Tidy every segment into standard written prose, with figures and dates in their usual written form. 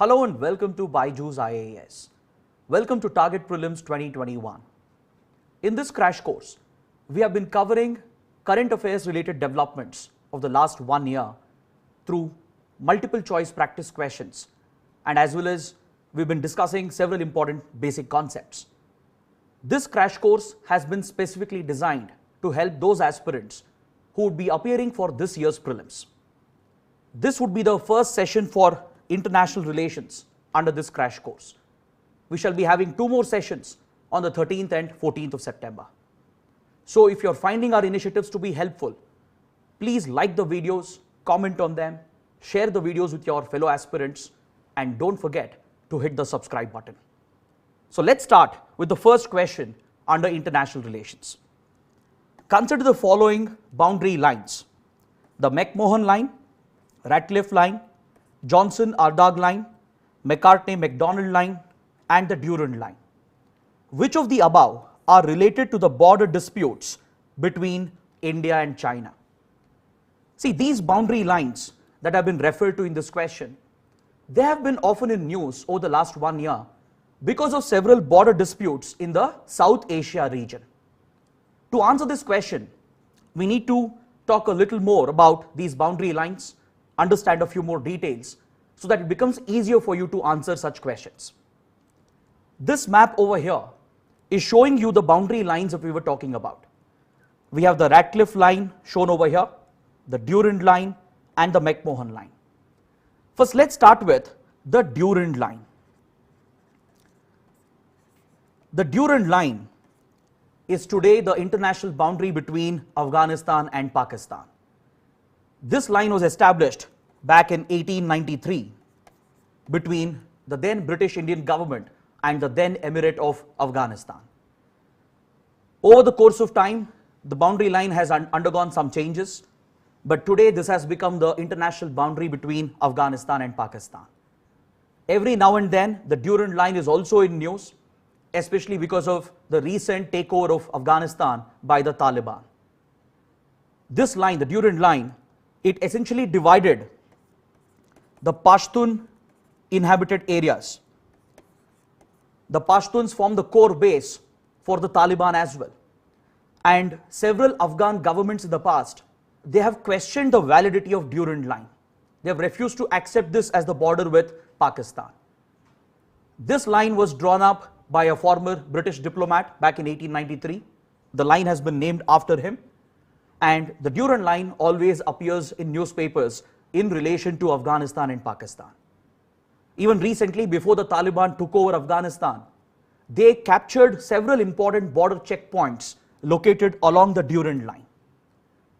Hello and welcome to BYJU'S IAS. Welcome to Target Prelims 2021. In this crash course, we have been covering current affairs related developments of the last 1 year through multiple choice practice questions, and as well as we've been discussing several important basic concepts. This crash course has been specifically designed to help those aspirants who would be appearing for this year's prelims. This would be the first session for international relations under this crash course. We shall be having 2 more sessions on the 13th and 14th of September. So if you're finding our initiatives to be helpful, please like the videos, comment on them, share the videos with your fellow aspirants, and don't forget to hit the subscribe button. So let's start with the first question under international relations. Consider the following boundary lines: the McMahon line, Ratcliffe line, Johnson-Ardagh line, Macartney-MacDonald line, and the Durand line. Which of the above are related to the border disputes between India and China? See, these boundary lines that have been referred to in this question, they have been often in news over the last 1 year because of several border disputes in the South Asia region. To answer this question, we need to talk a little more about these boundary lines, understand a few more details so that it becomes easier for you to answer such questions. This map over here is showing you the boundary lines that we were talking about. We have the Ratcliffe line shown over here, the Durand line, and the McMahon line. First, let's start with the Durand line. The Durand line is today the international boundary between Afghanistan and Pakistan. This line was established back in 1893 between the then British Indian government and the then Emirate of Afghanistan. Over the course of time, the boundary line has undergone some changes, but today this has become the international boundary between Afghanistan and Pakistan. Every now and then, the Durand line is also in news, especially because of the recent takeover of Afghanistan by the Taliban. This line, the Durand line, it essentially divided the Pashtun inhabited areas. The Pashtuns form the core base for the Taliban as well. And several Afghan governments in the past, they have questioned the validity of Durand line. They have refused to accept this as the border with Pakistan. This line was drawn up by a former British diplomat back in 1893. The line has been named after him. And the Durand line always appears in newspapers in relation to Afghanistan and Pakistan. Even recently, before the Taliban took over Afghanistan, they captured several important border checkpoints located along the Durand line.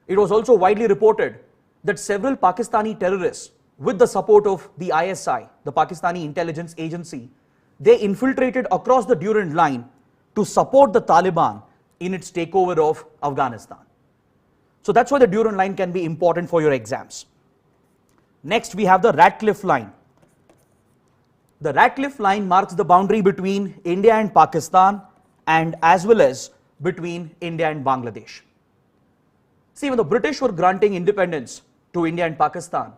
It was also widely reported that several Pakistani terrorists, with the support of the ISI, the Pakistani intelligence agency, they infiltrated across the Durand line to support the Taliban in its takeover of Afghanistan. So that's why the Durand line can be important for your exams. Next, we have the Ratcliffe line. The Ratcliffe line marks the boundary between India and Pakistan and as well as between India and Bangladesh. See, when the British were granting independence to India and Pakistan,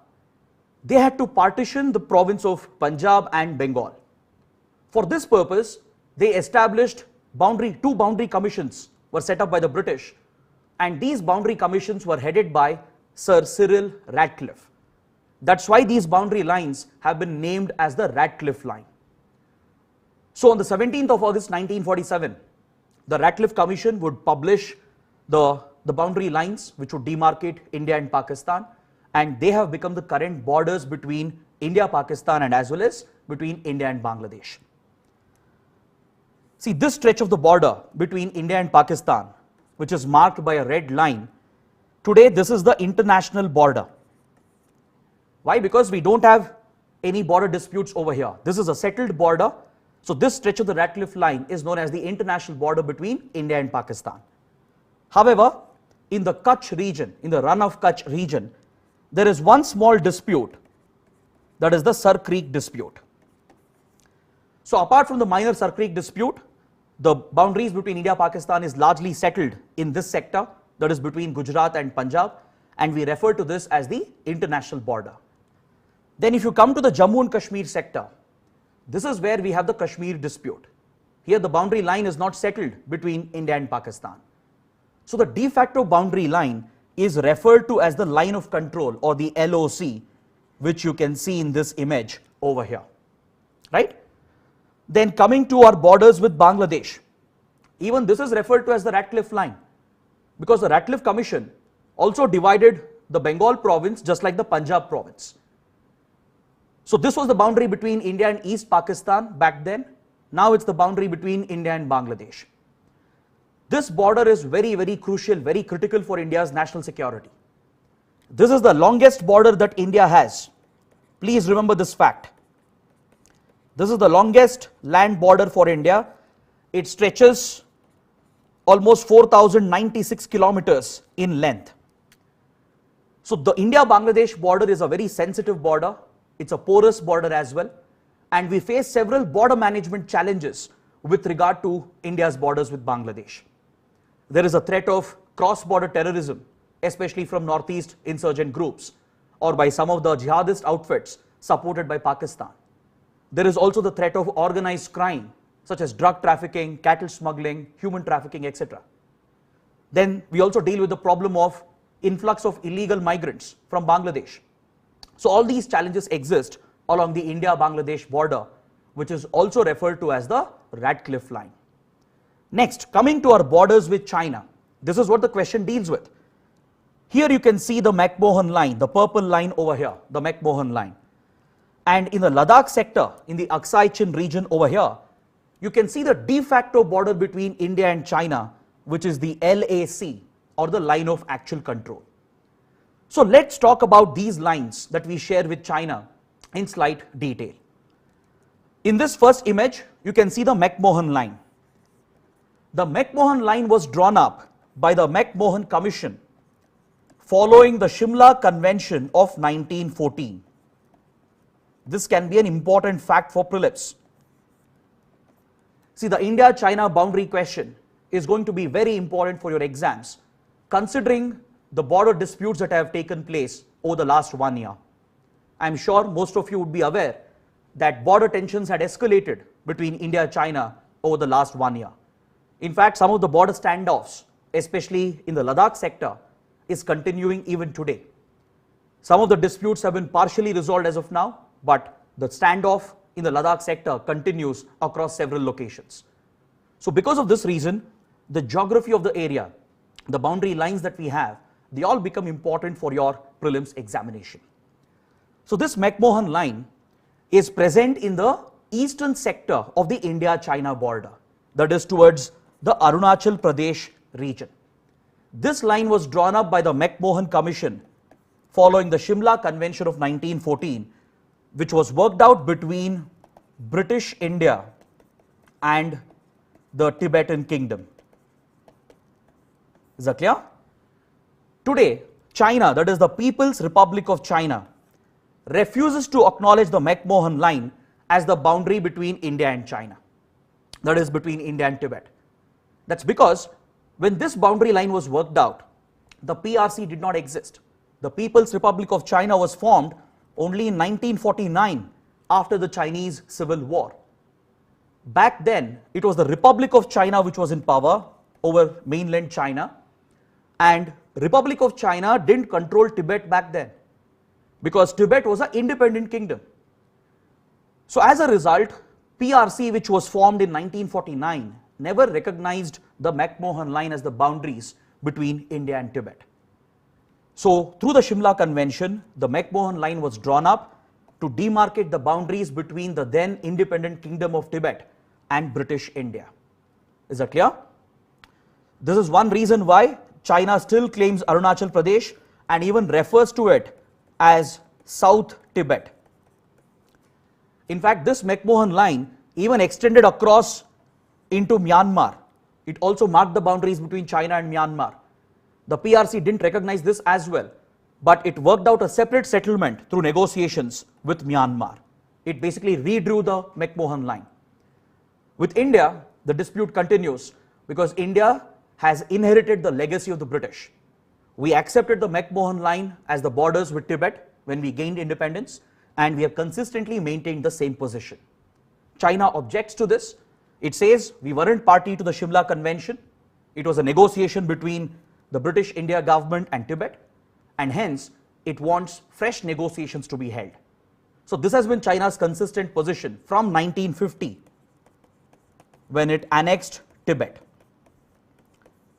they had to partition the province of Punjab and Bengal. For this purpose, they established two boundary commissions were set up by the British, and these boundary commissions were headed by Sir Cyril Ratcliffe. That's why these boundary lines have been named as the Ratcliffe line. So on the 17th of August 1947, the Ratcliffe Commission would publish the boundary lines which would demarcate India and Pakistan, and they have become the current borders between India, Pakistan, and as well as between India and Bangladesh. See, this stretch of the border between India and Pakistan, which is marked by a red line, today this is the international border. Why? Because we don't have any border disputes over here. This is a settled border. So this stretch of the Ratcliffe line is known as the international border between India and Pakistan. However, in the Kutch region, in the Run of Kutch region, there is one small dispute, that is the SARC Creek dispute. So apart from the minor SARC Creek dispute, the boundaries between India and Pakistan is largely settled in this sector, that is between Gujarat and Punjab, and we refer to this as the international border. Then if you come to the Jammu and Kashmir sector, this is where we have the Kashmir dispute. Here the boundary line is not settled between India and Pakistan. So the de facto boundary line is referred to as the line of control, or the LOC, which you can see in this image over here, right? Then coming to our borders with Bangladesh, even this is referred to as the Ratcliffe line, because the Ratcliffe Commission also divided the Bengal province just like the Punjab province. So this was the boundary between India and East Pakistan back then. Now it's the boundary between India and Bangladesh. This border is very, very crucial, very critical for India's national security. This is the longest border that India has. Please remember this fact. This is the longest land border for India. It stretches almost 4,096 kilometers in length. So the India-Bangladesh border is a very sensitive border. It's a porous border as well. And we face several border management challenges with regard to India's borders with Bangladesh. There is a threat of cross-border terrorism, especially from northeast insurgent groups or by some of the jihadist outfits supported by Pakistan. There is also the threat of organized crime, such as drug trafficking, cattle smuggling, human trafficking, etc. Then we also deal with the problem of influx of illegal migrants from Bangladesh. So all these challenges exist along the India-Bangladesh border, which is also referred to as the Ratcliffe line. Next, coming to our borders with China, this is what the question deals with. Here you can see the McMahon line, the purple line over here, the McMahon line. And in the Ladakh sector, in the Aksai Chin region over here, you can see the de facto border between India and China, which is the LAC, or the line of actual control. So let's talk about these lines that we share with China in slight detail. In this first image, you can see the McMahon line. The McMahon line was drawn up by the McMahon Commission following the Shimla Convention of 1914. This can be an important fact for prelims. See, the India-China boundary question is going to be very important for your exams, considering the border disputes that have taken place over the last 1 year. I'm sure most of you would be aware that border tensions had escalated between India and China over the last 1 year. In fact, some of the border standoffs, especially in the Ladakh sector, is continuing even today. Some of the disputes have been partially resolved as of now, but the standoff in the Ladakh sector continues across several locations. So because of this reason, the geography of the area, the boundary lines that we have, they all become important for your prelims examination. So this McMahon line is present in the eastern sector of the India-China border, that is towards the Arunachal Pradesh region. This line was drawn up by the McMahon Commission following the Shimla Convention of 1914, which was worked out between British India and the Tibetan Kingdom. Is that clear? Today, China, that is the People's Republic of China, refuses to acknowledge the McMahon line as the boundary between India and China, that is between India and Tibet. That's because when this boundary line was worked out, the PRC did not exist. The People's Republic of China was formed only in 1949 after the Chinese Civil War. Back then, it was the Republic of China which was in power over mainland China, and Republic of China didn't control Tibet back then because Tibet was an independent kingdom. So as a result, PRC, which was formed in 1949, never recognized the McMahon line as the boundaries between India and Tibet. So through the Shimla Convention, the McMahon line was drawn up to demarcate the boundaries between the then independent Kingdom of Tibet and British India. Is that clear? This is one reason why China still claims Arunachal Pradesh and even refers to it as South Tibet. In fact, this McMahon line even extended across into Myanmar. It also marked the boundaries between China and Myanmar. The PRC didn't recognize this as well, but it worked out a separate settlement through negotiations with Myanmar. It basically redrew the McMahon line. With India, the dispute continues because India has inherited the legacy of the British. We accepted the McMahon line as the borders with Tibet when we gained independence, and we have consistently maintained the same position. China objects to this. It says we weren't party to the Shimla Convention. It was a negotiation between the British India government and Tibet, and hence it wants fresh negotiations to be held. So this has been China's consistent position from 1950 when it annexed Tibet,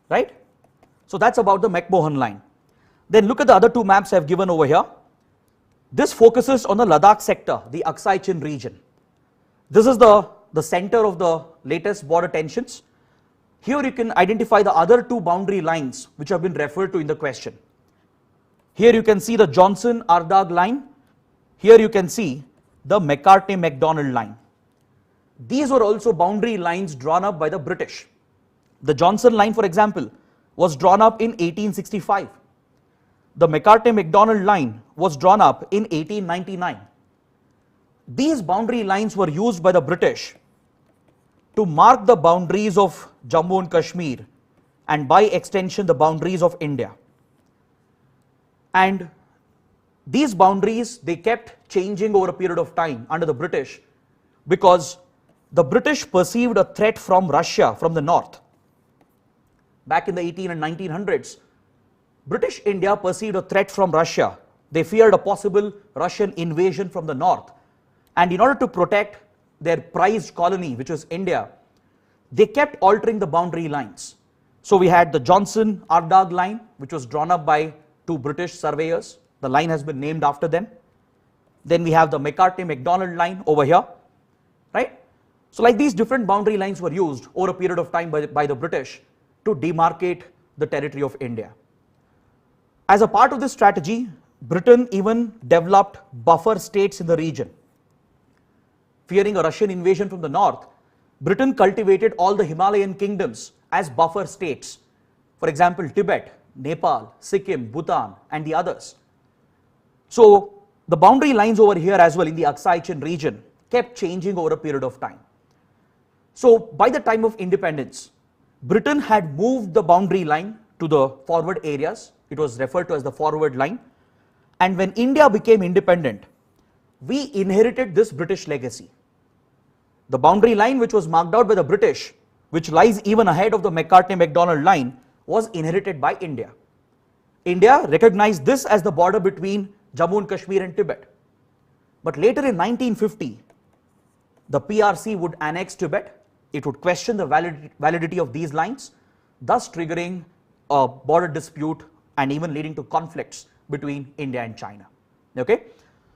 right? So that's about the McMahon line. Then look at the other two maps I have given over here. This focuses on the Ladakh sector, the Aksai Chin region. This is the center of the latest border tensions. Here you can identify the other two boundary lines which have been referred to in the question. Here you can see the Johnson-Ardagh line. Here you can see the Macartney-MacDonald line. These were also boundary lines drawn up by the British. The Johnson line, for example, was drawn up in 1865. The Macartney-MacDonald line was drawn up in 1899. These boundary lines were used by the British to mark the boundaries of Jammu and Kashmir and by extension the boundaries of India. And these boundaries, they kept changing over a period of time under the British because the British perceived a threat from Russia from the north. Back in the 18 and 1900s, British India perceived a threat from Russia. They feared a possible Russian invasion from the north. And in order to protect their prized colony, which was India, they kept altering the boundary lines. So we had the Johnson-Ardagh line, which was drawn up by two British surveyors. The line has been named after them. Then we have the Macartney-MacDonald line over here, right? So like these different boundary lines were used over a period of time by the British to demarcate the territory of India. As a part of this strategy, Britain even developed buffer states in the region. Fearing a Russian invasion from the north, Britain cultivated all the Himalayan kingdoms as buffer states. For example, Tibet, Nepal, Sikkim, Bhutan, and the others. So the boundary lines over here as well in the Aksai Chin region kept changing over a period of time. So by the time of independence, Britain had moved the boundary line to the forward areas. It was referred to as the forward line. And when India became independent, we inherited this British legacy. The boundary line which was marked out by the British, which lies even ahead of the Macartney-MacDonald line, was inherited by India. India recognized this as the border between Jammu and Kashmir and Tibet. But later in 1950, the PRC would annex Tibet. It would question the validity of these lines, thus triggering a border dispute and even leading to conflicts between India and China. Okay?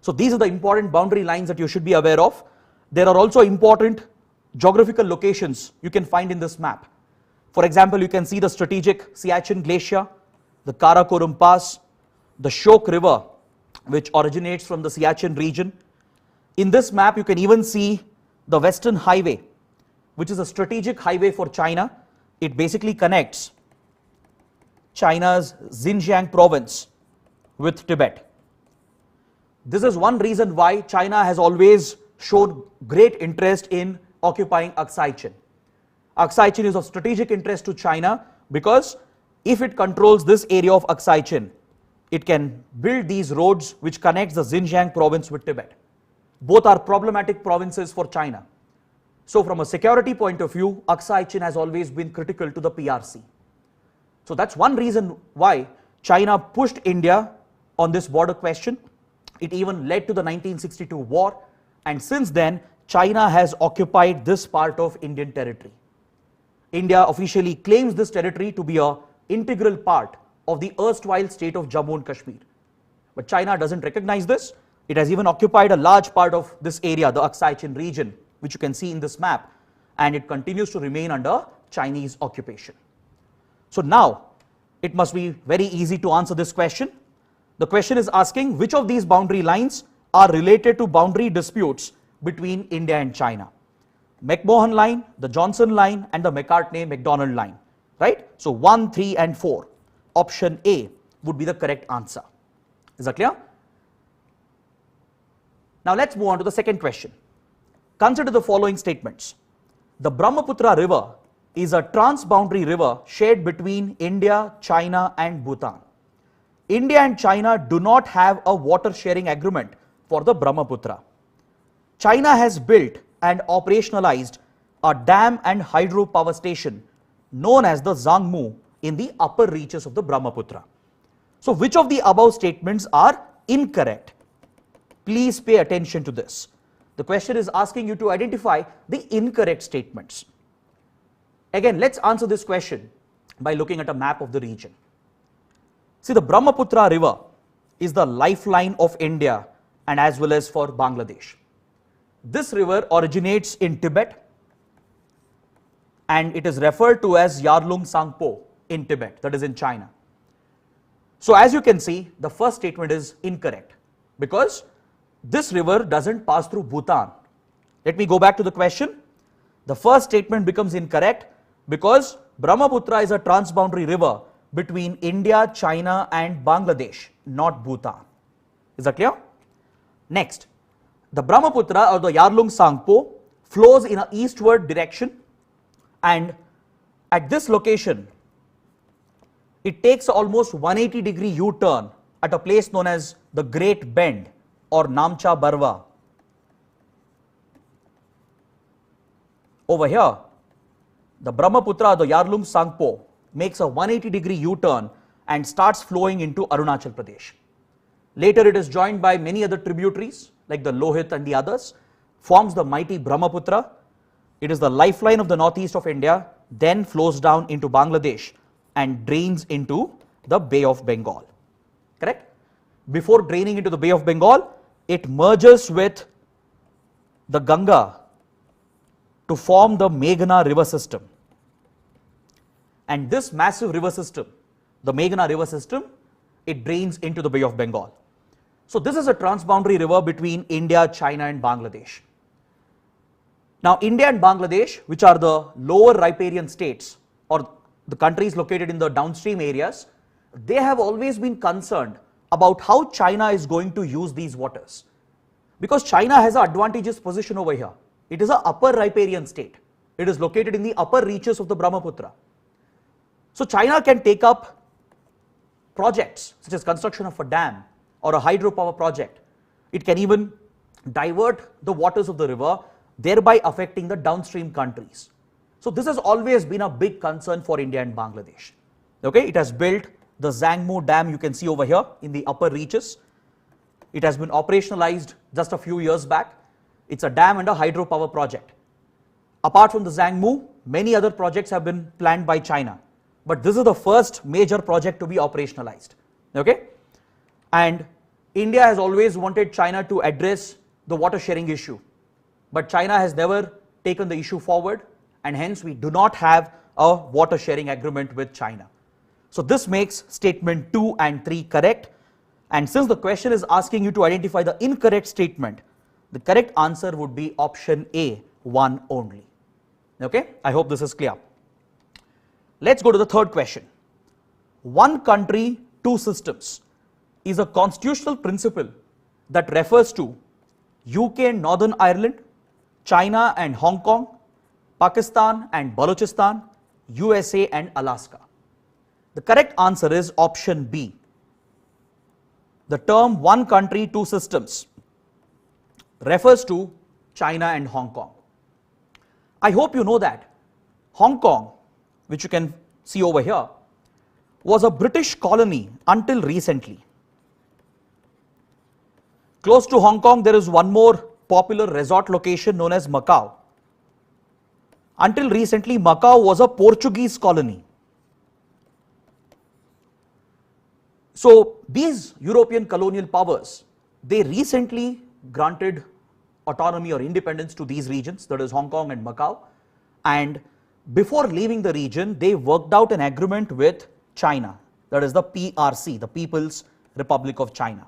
So these are the important boundary lines that you should be aware of. There are also important geographical locations you can find in this map. For example, you can see the strategic Siachen Glacier, the Karakoram Pass, the Shok River, which originates from the Siachen region. In this map, you can even see the Western Highway, which is a strategic highway for China. It basically connects China's Xinjiang province with Tibet. This is one reason why China has always showed great interest in occupying Aksai Chin. Aksai Chin is of strategic interest to China because if it controls this area of Aksai Chin, it can build these roads which connects the Xinjiang province with Tibet. Both are problematic provinces for China. So from a security point of view, Aksai Chin has always been critical to the PRC. So that's one reason why China pushed India on this border question. It even led to the 1962 war, and since then China has occupied this part of Indian territory. India officially claims this territory to be an integral part of the erstwhile state of Jammu and Kashmir. But China doesn't recognize this. It has even occupied a large part of this area, the Aksai Chin region, which you can see in this map, and it continues to remain under Chinese occupation. So now it must be very easy to answer this question. The question is asking which of these boundary lines are related to boundary disputes between India and China. McMahon line, the Johnson line, and the Macartney-MacDonald line, right? So 1, 3 and 4. Option A would be the correct answer. Is that clear? Now let's move on to the second question. Consider the following statements. The Brahmaputra river is a transboundary river shared between India, China and Bhutan. India and China do not have a water sharing agreement for the Brahmaputra. China has built and operationalized a dam and hydropower station known as the Zangmu in the upper reaches of the Brahmaputra. So which of the above statements are incorrect? Please pay attention to this. The question is asking you to identify the incorrect statements. Again, let's answer this question by looking at a map of the region. See, the Brahmaputra river is the lifeline of India and as well as for Bangladesh. This river originates in Tibet and it is referred to as Yarlung Sangpo in Tibet, that is in China. So as you can see, the first statement is incorrect because this river doesn't pass through Bhutan. Let me go back to the question. The first statement becomes incorrect because Brahmaputra is a transboundary river between India, China and Bangladesh, not Bhutan. Is that clear? Next, the Brahmaputra or the Yarlung Sangpo flows in an eastward direction and at this location, it takes almost 180-degree U-turn at a place known as the Great Bend or Namcha Barwa. Over here, the Brahmaputra, the Yarlung Sangpo, makes a 180-degree U-turn and starts flowing into Arunachal Pradesh. Later it is joined by many other tributaries like the Lohit and the others, forms the mighty Brahmaputra. It is the lifeline of the northeast of India, then flows down into Bangladesh and drains into the Bay of Bengal. Correct? Before draining into the Bay of Bengal, it merges with the Ganga to form the Meghna river system. And this massive river system, the Meghna river system, it drains into the Bay of Bengal. So this is a transboundary river between India, China and Bangladesh. Now India and Bangladesh, which are the lower riparian states or the countries located in the downstream areas, they have always been concerned about how China is going to use these waters. Because China has an advantageous position over here. It is an upper riparian state. It is located in the upper reaches of the Brahmaputra. So China can take up projects such as construction of a dam or a hydropower project. It can even divert the waters of the river, thereby affecting the downstream countries. So this has always been a big concern for India and Bangladesh. Okay, it has built the Zangmu Dam, you can see over here in the upper reaches. It has been operationalized just a few years back. It's a dam and a hydropower project. Apart from the Zangmu, many other projects have been planned by China. But this is the first major project to be operationalized. Okay? And India has always wanted China to address the water sharing issue. But China has never taken the issue forward, and hence we do not have a water sharing agreement with China. So this makes statement 2 and 3 correct. And since the question is asking you to identify the incorrect statement, the correct answer would be option A, 1 only. Okay? I hope this is clear. Let's go to the third question. One country, two systems is a constitutional principle that refers to UK and Northern Ireland, China and Hong Kong, Pakistan and Balochistan, USA and Alaska. The correct answer is option B. The term one country, two systems refers to China and Hong Kong. I hope you know that Hong Kong, which you can see over here, was a British colony until recently. Close to Hong Kong, there is one more popular resort location known as Macau. Until recently, Macau was a Portuguese colony. So these European colonial powers, they recently granted autonomy or independence to these regions, that is Hong Kong and Macau, and before leaving the region, they worked out an agreement with China, that is the PRC, the People's Republic of China.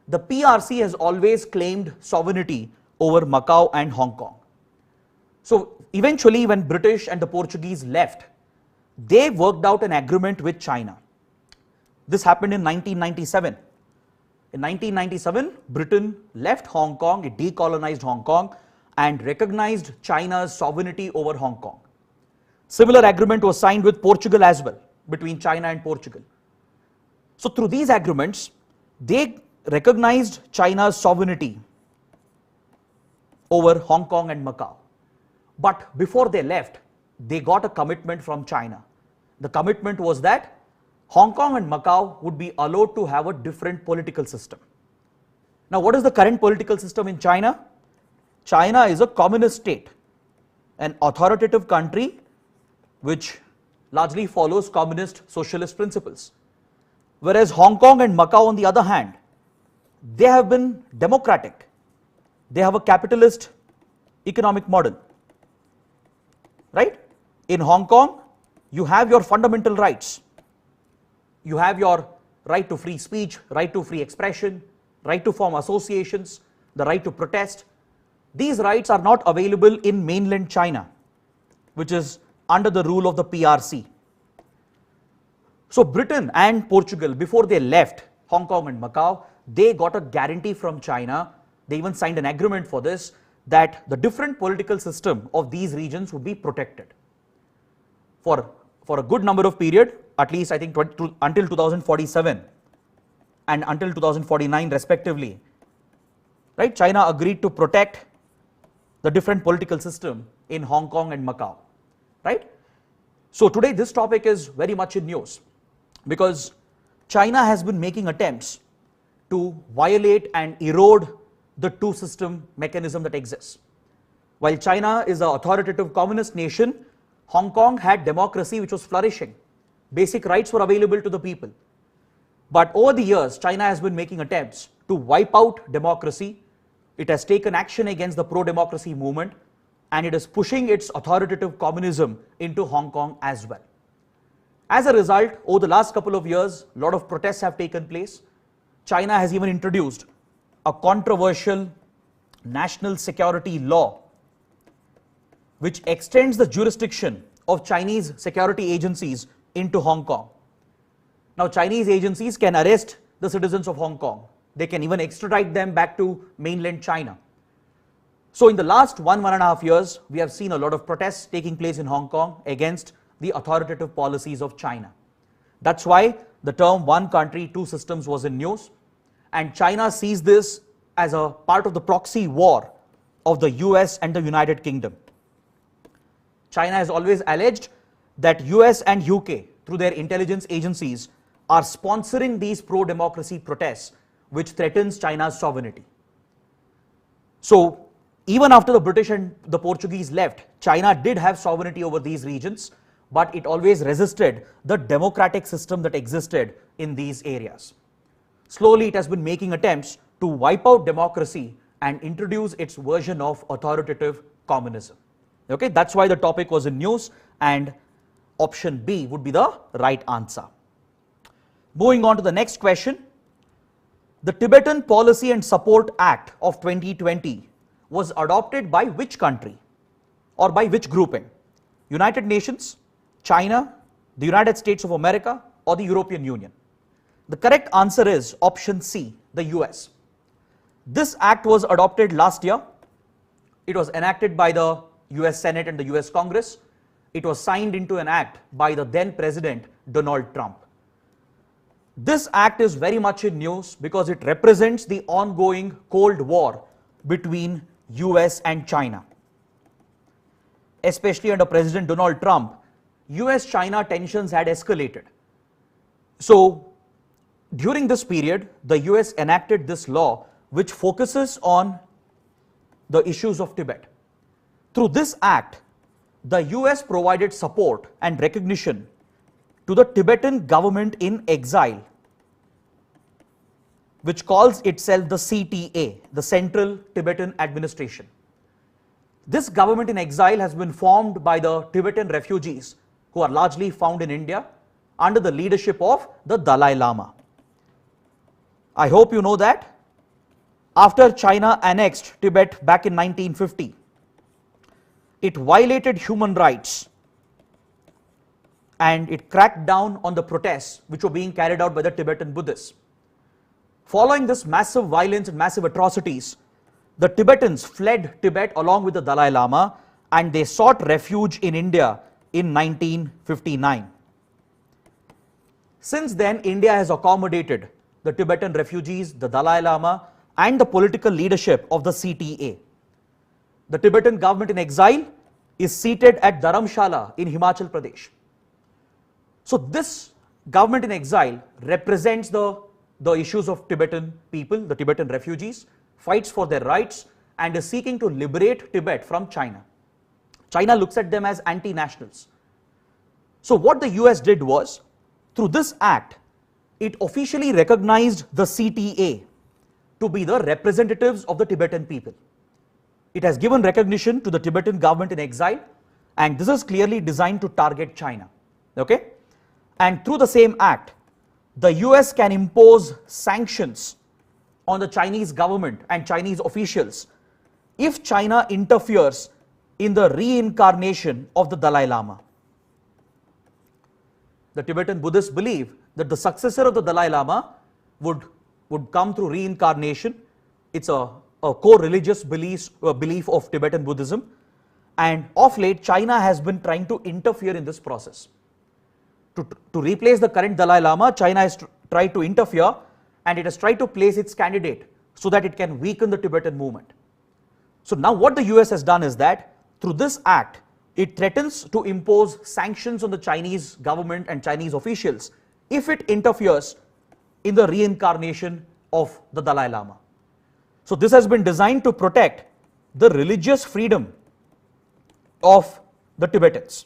The PRC has always claimed sovereignty over Macau and Hong Kong. So eventually when British and the Portuguese left, they worked out an agreement with China. This happened in 1997. In 1997, Britain left Hong Kong, it decolonized Hong Kong and recognized China's sovereignty over Hong Kong. Similar agreement was signed with Portugal as well, between China and Portugal. So through these agreements, they recognized China's sovereignty over Hong Kong and Macau. But before they left, they got a commitment from China. The commitment was that Hong Kong and Macau would be allowed to have a different political system. Now, what is the current political system in China? China is a communist state, an authoritative country which largely follows communist socialist principles. Whereas Hong Kong and Macau, on the other hand, they have been democratic. They have a capitalist economic model, right? In Hong Kong, you have your fundamental rights. You have your right to free speech, right to free expression, right to form associations, the right to protest. These rights are not available in mainland China, which is under the rule of the PRC. So Britain and Portugal, before they left Hong Kong and Macau, they got a guarantee from China. They even signed an agreement for this, that the different political system of these regions would be protected for a good number of period, at least I think until 2047 and until 2049 respectively. Right? China agreed to protect the different political system in Hong Kong and Macau. Right? So today this topic is very much in news because China has been making attempts to violate and erode the two system mechanism that exists. While China is an authoritative communist nation, Hong Kong had democracy which was flourishing. Basic rights were available to the people. But over the years, China has been making attempts to wipe out democracy. It has taken action against the pro-democracy movement, and it is pushing its authoritative communism into Hong Kong as well. As a result, over the last couple of years, a lot of protests have taken place. China has even introduced a controversial national security law which extends the jurisdiction of Chinese security agencies into Hong Kong. Now, Chinese agencies can arrest the citizens of Hong Kong. They can even extradite them back to mainland China. So in the last 1.5 years, we have seen a lot of protests taking place in Hong Kong against the authoritative policies of China. That's why the term one country, two systems was in news. And China sees this as a part of the proxy war of the US and the United Kingdom. China has always alleged that US and UK, through their intelligence agencies, are sponsoring these pro-democracy protests which threatens China's sovereignty. So even after the British and the Portuguese left, China did have sovereignty over these regions, but it always resisted the democratic system that existed in these areas. Slowly it has been making attempts to wipe out democracy and introduce its version of authoritative communism. Okay, that's why the topic was in news, and option B would be the right answer. Moving on to the next question. The Tibetan Policy and Support Act of 2020 was adopted by which country or by which grouping? United Nations, China, the United States of America, or the European Union? The correct answer is option C, the US. This act was adopted last year. It was enacted by the US Senate and the US Congress. It was signed into an act by the then President Donald Trump. This act is very much in news because it represents the ongoing Cold War between US and China. Especially under President Donald Trump, US-China tensions had escalated. So during this period, the US enacted this law which focuses on the issues of Tibet. Through this act, the US provided support and recognition to the Tibetan government in exile, which calls itself the CTA, the Central Tibetan Administration. This government in exile has been formed by the Tibetan refugees who are largely found in India under the leadership of the Dalai Lama. I hope you know that after China annexed Tibet back in 1950, it violated human rights and it cracked down on the protests which were being carried out by the Tibetan Buddhists. Following this massive violence and massive atrocities, the Tibetans fled Tibet along with the Dalai Lama and they sought refuge in India in 1959. Since then, India has accommodated the Tibetan refugees, the Dalai Lama, and the political leadership of the CTA. The Tibetan government in exile is seated at Dharamshala in Himachal Pradesh. So this government in exile represents the issues of Tibetan people, the Tibetan refugees, fights for their rights, and is seeking to liberate Tibet from China. China looks at them as anti-nationals. So what the US did was, through this act, it officially recognized the CTA to be the representatives of the Tibetan people. It has given recognition to the Tibetan government in exile, and this is clearly designed to target China. Okay? And through the same act, the US can impose sanctions on the Chinese government and Chinese officials if China interferes in the reincarnation of the Dalai Lama. The Tibetan Buddhists believe that the successor of the Dalai Lama would come through reincarnation. It's a core religious belief of Tibetan Buddhism, and of late China has been trying to interfere in this process. To replace the current Dalai Lama, China has tried to interfere, and it has tried to place its candidate so that it can weaken the Tibetan movement. So now what the US has done is that through this act, it threatens to impose sanctions on the Chinese government and Chinese officials if it interferes in the reincarnation of the Dalai Lama. So this has been designed to protect the religious freedom of the Tibetans.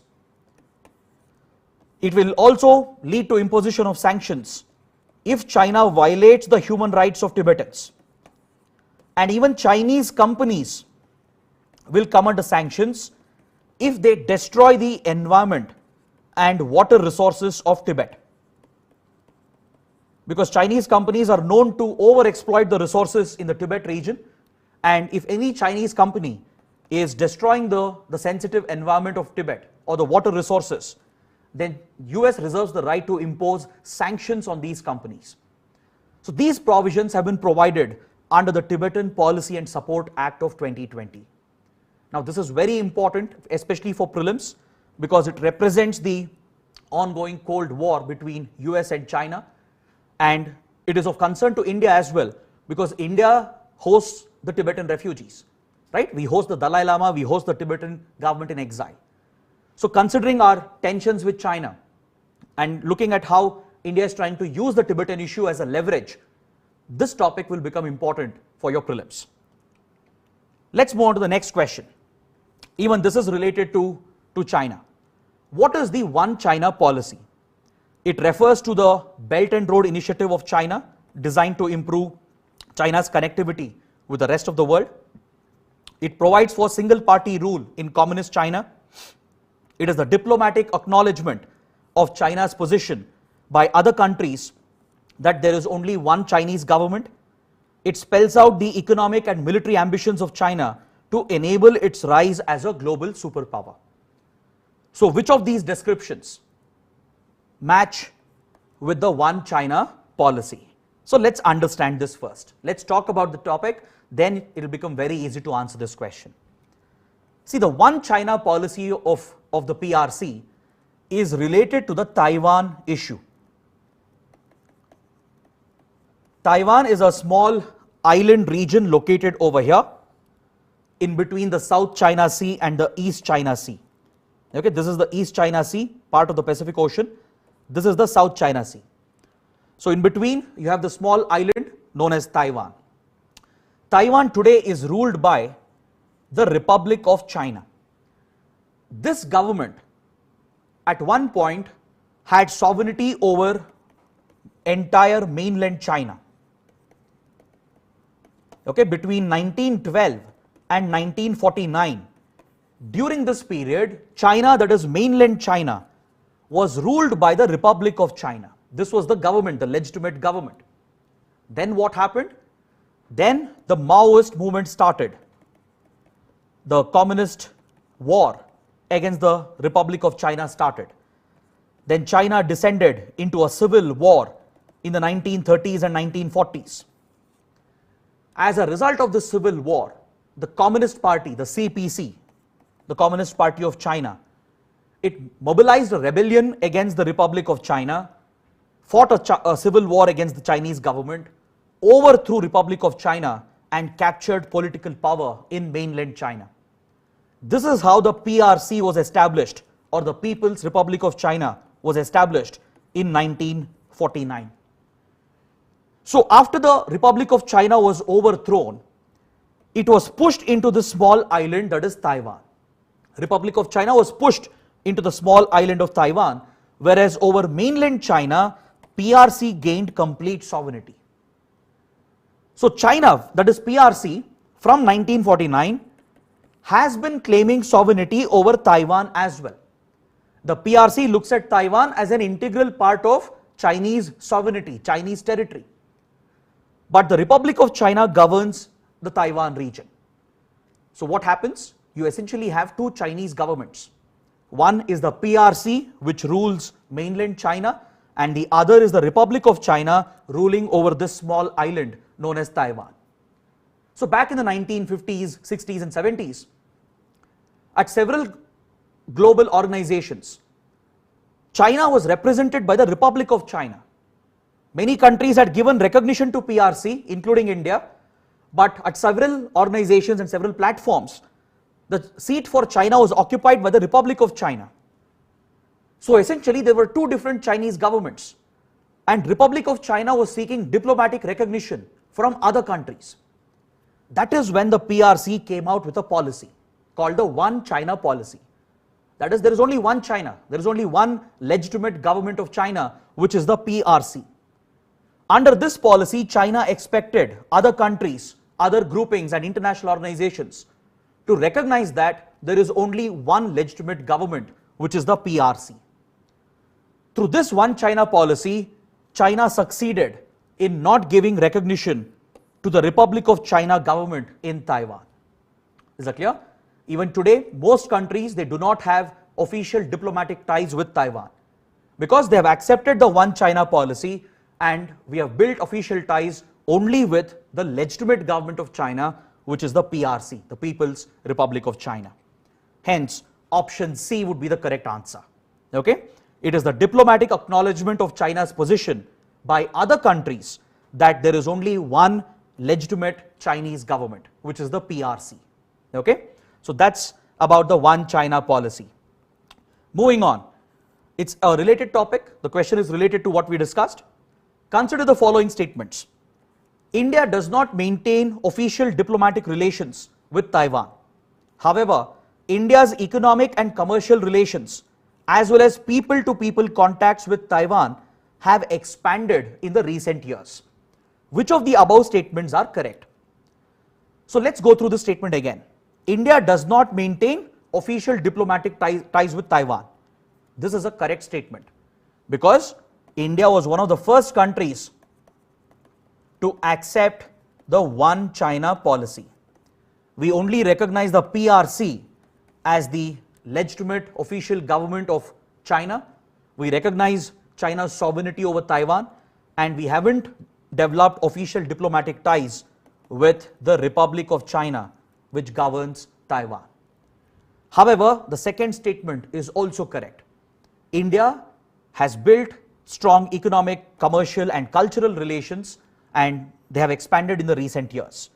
It will also lead to imposition of sanctions if China violates the human rights of Tibetans. And even Chinese companies will come under sanctions if they destroy the environment and water resources of Tibet. Because Chinese companies are known to overexploit the resources in the Tibet region, and if any Chinese company is destroying the sensitive environment of Tibet or the water resources, then US reserves the right to impose sanctions on these companies. So these provisions have been provided under the Tibetan Policy and Support Act of 2020. Now this is very important, especially for prelims, because it represents the ongoing Cold War between US and China, and it is of concern to India as well, because India hosts the Tibetan refugees, right? We host the Dalai Lama, we host the Tibetan government in exile. So considering our tensions with China and looking at how India is trying to use the Tibetan issue as a leverage, this topic will become important for your prelims. Let's move on to the next question. Even this is related to China. What is the One China policy? It refers to the Belt and Road Initiative of China, designed to improve China's connectivity with the rest of the world. It provides for single party rule in communist China. It is the diplomatic acknowledgement of China's position by other countries that there is only one Chinese government. It spells out the economic and military ambitions of China to enable its rise as a global superpower. So which of these descriptions match with the One China policy? So let's understand this first. Let's talk about the topic, then it will become very easy to answer this question. See, the One China policy of the PRC is related to the Taiwan issue. Taiwan is a small island region located over here in between the South China Sea and the East China Sea. Okay, this is the East China Sea, part of the Pacific Ocean. This is the South China Sea. So in between, you have the small island known as Taiwan. Taiwan today is ruled by the Republic of China. This government at one point had sovereignty over entire mainland China. Okay, between 1912 and 1949, during this period, China, that is mainland China, was ruled by the Republic of China. This was the government, the legitimate government. Then what happened? Then the Maoist movement started. The communist war against the Republic of China started. Then China descended into a civil war in the 1930s and 1940s. As a result of this civil war, the Communist Party, the CPC, the Communist Party of China, it mobilized a rebellion against the Republic of China, fought a civil war against the Chinese government, overthrew Republic of China and captured political power in mainland China. This is how the PRC was established, or the People's Republic of China was established in 1949. So after the Republic of China was overthrown, it was pushed into the small island that is Taiwan. Republic of China was pushed into the small island of Taiwan, whereas over mainland China, PRC gained complete sovereignty. So China, that is PRC, from 1949 has been claiming sovereignty over Taiwan as well. The PRC looks at Taiwan as an integral part of Chinese sovereignty, Chinese territory. But the Republic of China governs the Taiwan region. So what happens? You essentially have two Chinese governments. One is the PRC, which rules mainland China, and the other is the Republic of China ruling over this small island known as Taiwan. So back in the 1950s, 60s and 70s, at several global organizations, China was represented by the Republic of China. Many countries had given recognition to PRC, including India, but at several organizations and several platforms, the seat for China was occupied by the Republic of China. So essentially there were two different Chinese governments, and Republic of China was seeking diplomatic recognition from other countries. That is when the PRC came out with a policy called the One China policy. That is, there is only one China, there is only one legitimate government of China, which is the PRC. Under this policy, China expected other countries, other groupings and international organizations to recognize that there is only one legitimate government, which is the PRC. Through this One China policy, China succeeded in not giving recognition to the Republic of China government in Taiwan. Is that clear? Even today, most countries, they do not have official diplomatic ties with Taiwan because they have accepted the One China policy, and we have built official ties only with the legitimate government of China, which is the PRC, the People's Republic of China. Hence, option C would be the correct answer. Okay? It is the diplomatic acknowledgement of China's position by other countries that there is only one legitimate Chinese government, which is the PRC. Okay? So that's about the One China policy. Moving on. It's a related topic. The question is related to what we discussed. Consider the following statements. India does not maintain official diplomatic relations with Taiwan. However, India's economic and commercial relations as well as people-to-people contacts with Taiwan have expanded in the recent years. Which of the above statements are correct? So let's go through the statement again. India does not maintain official diplomatic ties with Taiwan. This is a correct statement because India was one of the first countries to accept the One China policy. We only recognize the PRC as the legitimate official government of China. We recognize China's sovereignty over Taiwan, and we haven't developed official diplomatic ties with the Republic of China, which governs Taiwan. However, the second statement is also correct. India has built strong economic, commercial and cultural relations, and they have expanded in the recent years.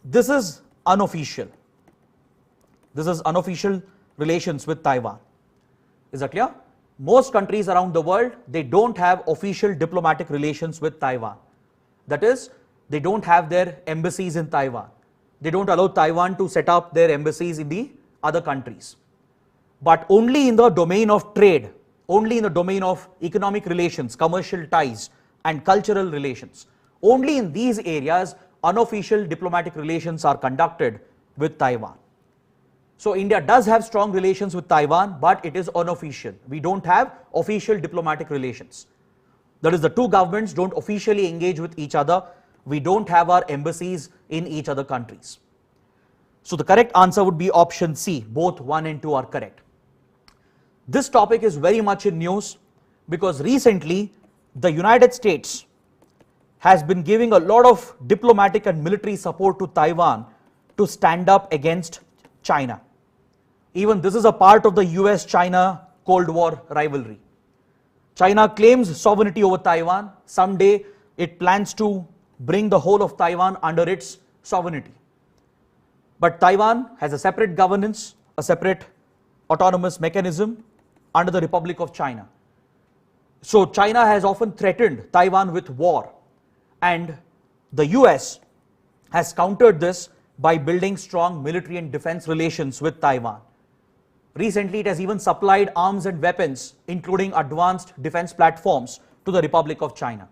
This is unofficial. This is unofficial relations with Taiwan. Is that clear? Most countries around the world, they don't have official diplomatic relations with Taiwan. That is, they don't have their embassies in Taiwan. They don't allow Taiwan to set up their embassies in the other countries. But only in the domain of trade, only in the domain of economic relations, commercial ties and cultural relations, only in these areas unofficial diplomatic relations are conducted with Taiwan. So India does have strong relations with Taiwan, but it is unofficial. We don't have official diplomatic relations. That is, the two governments don't officially engage with each other. We don't have our embassies in each other countries. So the correct answer would be option C. Both 1 and 2 are correct. This topic is very much in news because recently the United States has been giving a lot of diplomatic and military support to Taiwan to stand up against China. Even this is a part of the US-China Cold War rivalry. China claims sovereignty over Taiwan. Someday it plans to bring the whole of Taiwan under its sovereignty. But Taiwan has a separate governance, a separate autonomous mechanism under the Republic of China. So China has often threatened Taiwan with war, and the US has countered this by building strong military and defense relations with Taiwan. Recently, it has even supplied arms and weapons, including advanced defense platforms, to the Republic of China.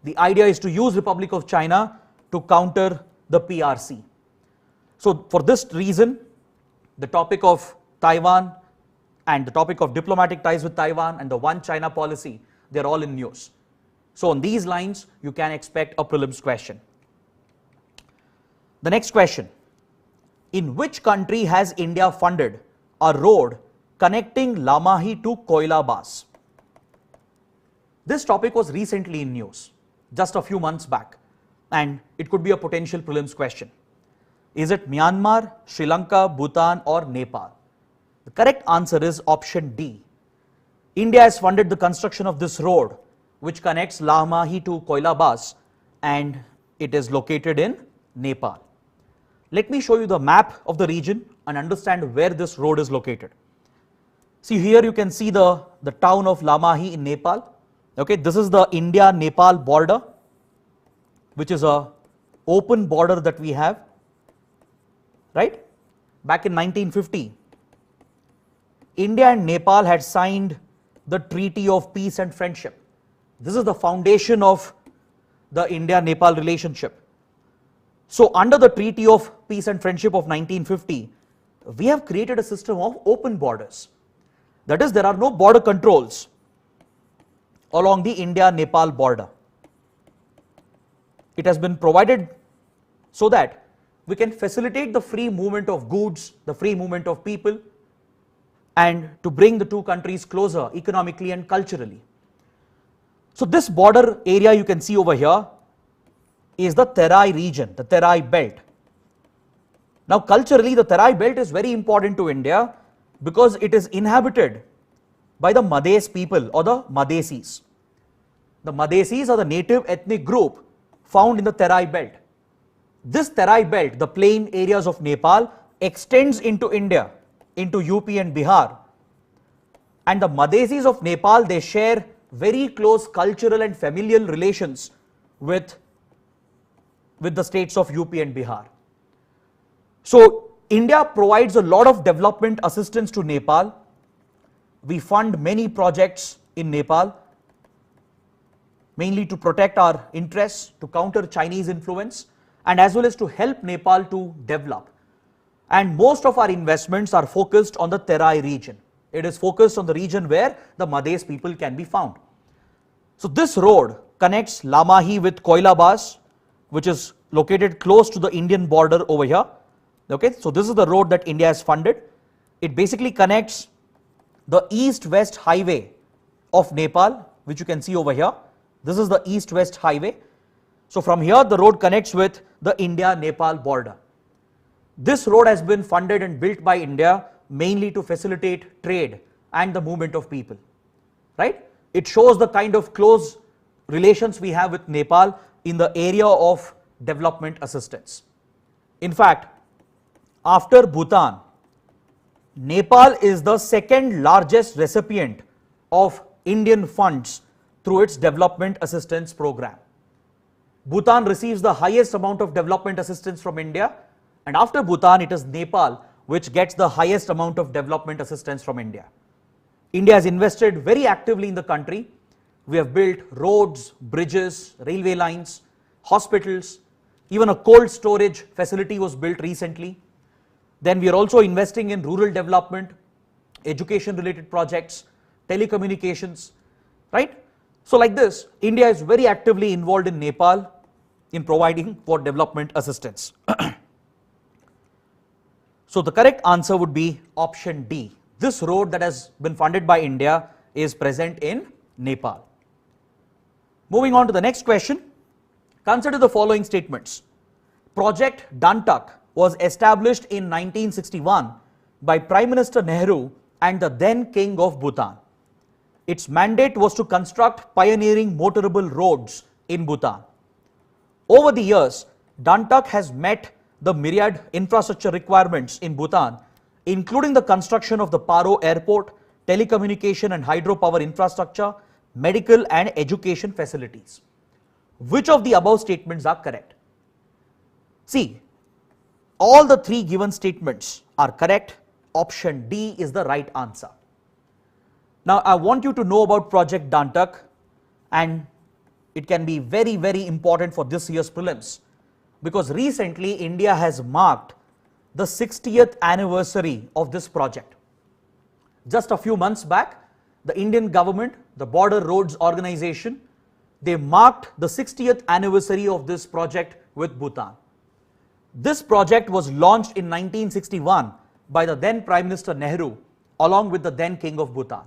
The idea is to use Republic of China to counter the PRC. So for this reason, the topic of Taiwan and the topic of diplomatic ties with Taiwan and the One China policy, they are all in news. So on these lines, you can expect a prelims question. The next question: in which country has India funded a road connecting Lamahi to Koilabas? This topic was recently in news, just a few months back, and it could be a potential prelims question. Is it Myanmar, Sri Lanka, Bhutan, or Nepal? The correct answer is option D. India has funded the construction of this road, which connects Lamahi to Koilabas, and it is located in Nepal. Let me show you the map of the region and understand where this road is located. See, here you can see the town of Lamahi in Nepal. Okay, this is the India-Nepal border, which is a open border that we have, right? Back in 1950, India and Nepal had signed the Treaty of Peace and Friendship. This is the foundation of the India-Nepal relationship. So under the Treaty of Peace and Friendship of 1950, we have created a system of open borders. That is, there are no border controls along the India-Nepal border. It has been provided so that we can facilitate the free movement of goods, the free movement of people, and to bring the two countries closer economically and culturally. So this border area you can see over here is the Terai region, the Terai belt. Now culturally, the Terai belt is very important to India because it is inhabited by the Madhes people or the Madhesis. The Madhesis are the native ethnic group found in the Terai belt. This Terai belt, the plain areas of Nepal, extends into India, into UP and Bihar. And the Madhesis of Nepal, they share very close cultural and familial relations with the states of UP and Bihar. So India provides a lot of development assistance to Nepal. We fund many projects in Nepal, mainly to protect our interests, to counter Chinese influence, and as well as to help Nepal to develop. And most of our investments are focused on the Terai region. It is focused on the region where the Madhes people can be found. So this road connects Lamahi with Koilabas, which is located close to the Indian border over here. Okay, so this is the road that India has funded. It basically connects the east-west highway of Nepal, which you can see over here. This is the east-west highway. So from here the road connects with the India-Nepal border. This road has been funded and built by India mainly to facilitate trade and the movement of people, right? It shows the kind of close relations we have with Nepal in the area of development assistance. In fact, after Bhutan, Nepal is the second largest recipient of Indian funds through its development assistance program. Bhutan receives the highest amount of development assistance from India, and after Bhutan it is Nepal which gets the highest amount of development assistance from India. India has invested very actively in the country. We have built roads, bridges, railway lines, hospitals, even a cold storage facility was built recently. Then we are also investing in rural development, education related projects, telecommunications, right? So like this, India is very actively involved in Nepal in providing for development assistance. So the correct answer would be option D. This road that has been funded by India is present in Nepal. Moving on to the next question, consider the following statements. Project Dantak was established in 1961 by Prime Minister Nehru and the then King of Bhutan. Its mandate was to construct pioneering motorable roads in Bhutan. Over the years, Dantak has met the myriad infrastructure requirements in Bhutan, including the construction of the Paro Airport, telecommunication and hydropower infrastructure, medical and education facilities. Which of the above statements are correct? See, all the three given statements are correct. Option D is the right answer. Now, I want you to know about Project Dantak, and it can be very, very important for this year's prelims, because recently India has marked the 60th anniversary of this project. Just a few months back, the Indian government, the Border Roads Organization, they marked the 60th anniversary of this project with Bhutan. This project was launched in 1961 by the then Prime Minister Nehru along with the then King of Bhutan.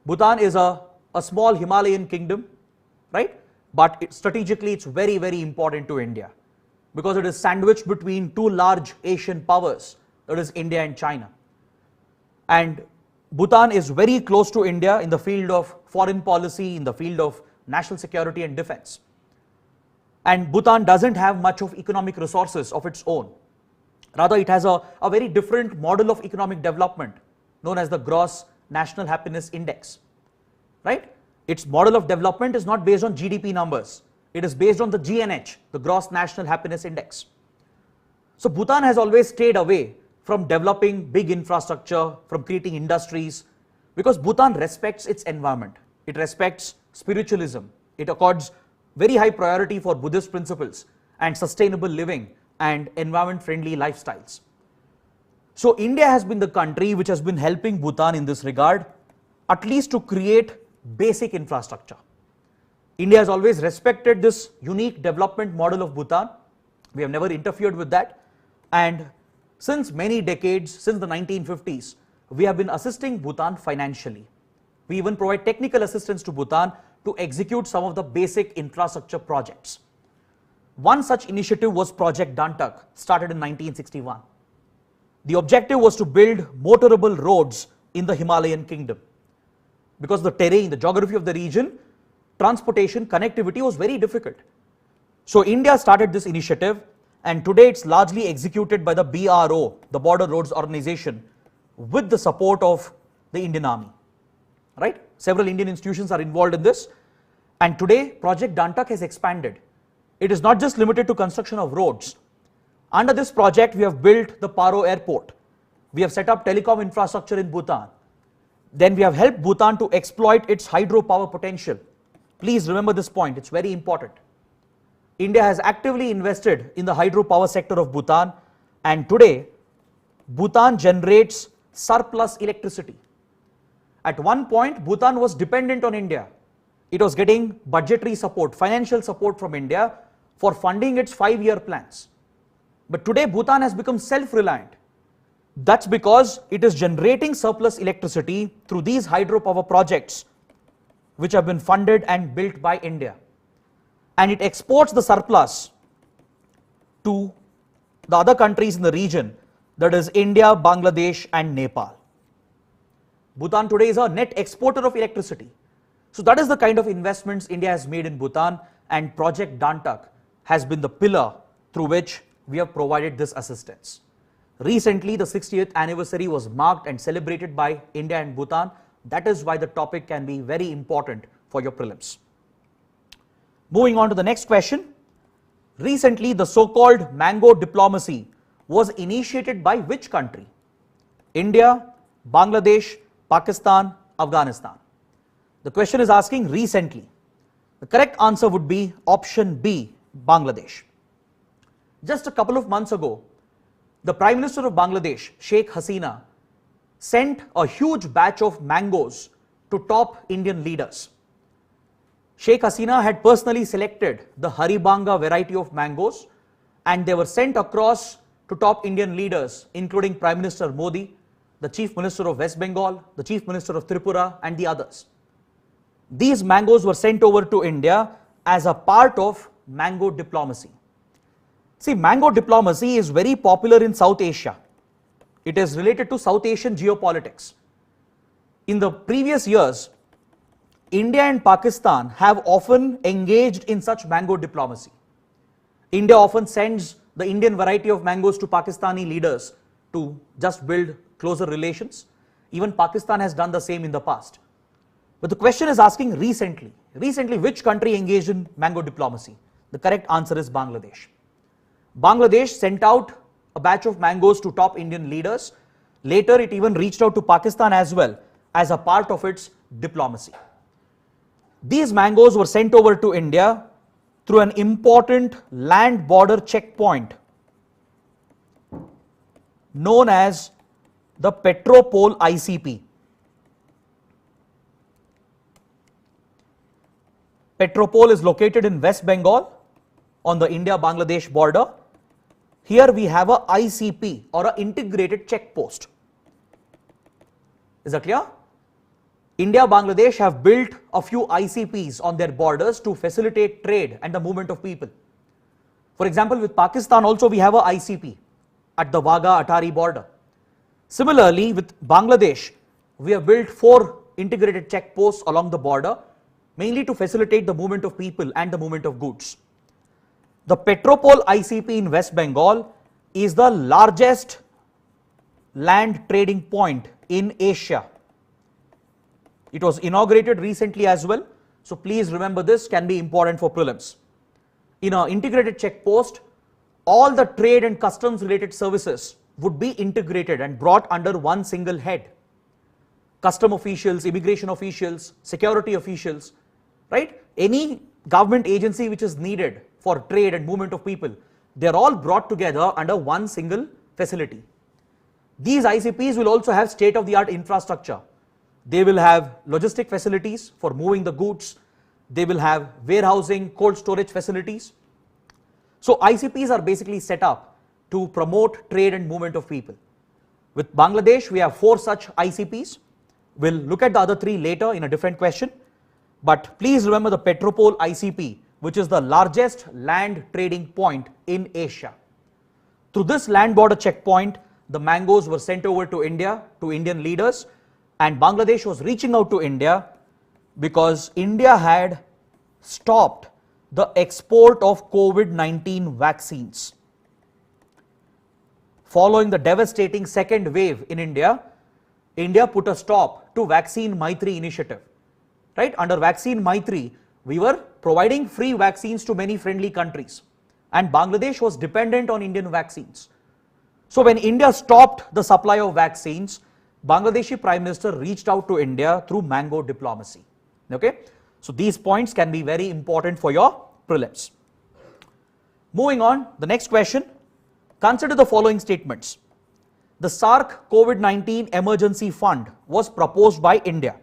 Bhutan is a small Himalayan kingdom, right? But strategically it's very, very important to India because it is sandwiched between two large Asian powers, that is India and China. And Bhutan is very close to India in the field of foreign policy, in the field of national security and defense. And Bhutan doesn't have much of economic resources of its own. Rather, it has a very different model of economic development known as the Gross National Happiness Index, right? Its model of development is not based on GDP numbers. It is based on the GNH, the Gross National Happiness Index. So Bhutan has always stayed away from developing big infrastructure, from creating industries, because Bhutan respects its environment. It respects spiritualism. It accords very high priority for Buddhist principles and sustainable living and environment-friendly lifestyles. So India has been the country which has been helping Bhutan in this regard, at least to create basic infrastructure. India has always respected this unique development model of Bhutan. We have never interfered with that. And since many decades, since the 1950s, we have been assisting Bhutan financially. We even provide technical assistance to Bhutan to execute some of the basic infrastructure projects. One such initiative was Project Dantak, started in 1961. The objective was to build motorable roads in the Himalayan kingdom. Because the terrain, the geography of the region, transportation, connectivity was very difficult. So India started this initiative, and today it's largely executed by the BRO, the Border Roads Organization, with the support of the Indian Army, right? Several Indian institutions are involved in this, and today Project Dantak has expanded. It is not just limited to construction of roads. Under this project, we have built the Paro Airport. We have set up telecom infrastructure in Bhutan. Then we have helped Bhutan to exploit its hydropower potential. Please remember this point, it's very important. India has actively invested in the hydropower sector of Bhutan, and today Bhutan generates surplus electricity. At one point, Bhutan was dependent on India. It was getting budgetary support, financial support from India for funding its 5-year plans. But today Bhutan has become self-reliant. That's because it is generating surplus electricity through these hydropower projects which have been funded and built by India. And it exports the surplus to the other countries in the region, that is India, Bangladesh and Nepal. Bhutan today is a net exporter of electricity. So that is the kind of investments India has made in Bhutan, and Project Dantak has been the pillar through which we have provided this assistance. Recently, the 60th anniversary was marked and celebrated by India and Bhutan. That is why the topic can be very important for your prelims. Moving on to the next question. Recently, the so-called mango diplomacy was initiated by which country? India, Bangladesh, Pakistan, Afghanistan. The question is asking recently. The correct answer would be option B, Bangladesh. Just a couple of months ago, the Prime Minister of Bangladesh, Sheikh Hasina, sent a huge batch of mangoes to top Indian leaders. Sheikh Hasina had personally selected the Haribanga variety of mangoes, and they were sent across to top Indian leaders, including Prime Minister Modi, the Chief Minister of West Bengal, the Chief Minister of Tripura and the others. These mangoes were sent over to India as a part of mango diplomacy. See, mango diplomacy is very popular in South Asia. It is related to South Asian geopolitics. In the previous years, India and Pakistan have often engaged in such mango diplomacy. India often sends the Indian variety of mangoes to Pakistani leaders to just build closer relations. Even Pakistan has done the same in the past. But the question is asking recently. Recently, which country engaged in mango diplomacy? The correct answer is Bangladesh. Bangladesh sent out a batch of mangoes to top Indian leaders. Later, it even reached out to Pakistan as well as a part of its diplomacy. These mangoes were sent over to India through an important land border checkpoint known as the Petropol ICP. Petropol is located in West Bengal on the India-Bangladesh border. Here we have a ICP or an integrated check post. Is that clear? India, Bangladesh have built a few ICPs on their borders to facilitate trade and the movement of people. For example, with Pakistan also we have a ICP at the Wagah-Atari border. Similarly, with Bangladesh, we have built 4 integrated check posts along the border, mainly to facilitate the movement of people and the movement of goods. The Petropol ICP in West Bengal is the largest land trading point in Asia. It was inaugurated recently as well, so please remember this, can be important for prelims. In an integrated check post, all the trade and customs related services would be integrated and brought under one single head. Custom officials, immigration officials, security officials, right? Any government agency which is needed for trade and movement of people, they are all brought together under one single facility. These ICPs will also have state-of-the-art infrastructure. They will have logistic facilities for moving the goods. They will have warehousing, cold storage facilities. So ICPs are basically set up to promote trade and movement of people. With Bangladesh, we have 4 such ICPs. We'll look at the other 3 later in a different question. But please remember the Petropol ICP, which is the largest land trading point in Asia. Through this land border checkpoint, the mangoes were sent over to India, to Indian leaders, and Bangladesh was reaching out to India because India had stopped the export of COVID-19 vaccines. Following the devastating second wave in India, India put a stop to Vaccine Maitri initiative. Right? Under Vaccine Maitri, we were providing free vaccines to many friendly countries, and Bangladesh was dependent on Indian vaccines. So when India stopped the supply of vaccines, Bangladeshi Prime Minister reached out to India through mango diplomacy. Okay? So these points can be very important for your prelims. Moving on, the next question. Consider the following statements. The SARC COVID-19 Emergency Fund was proposed by India.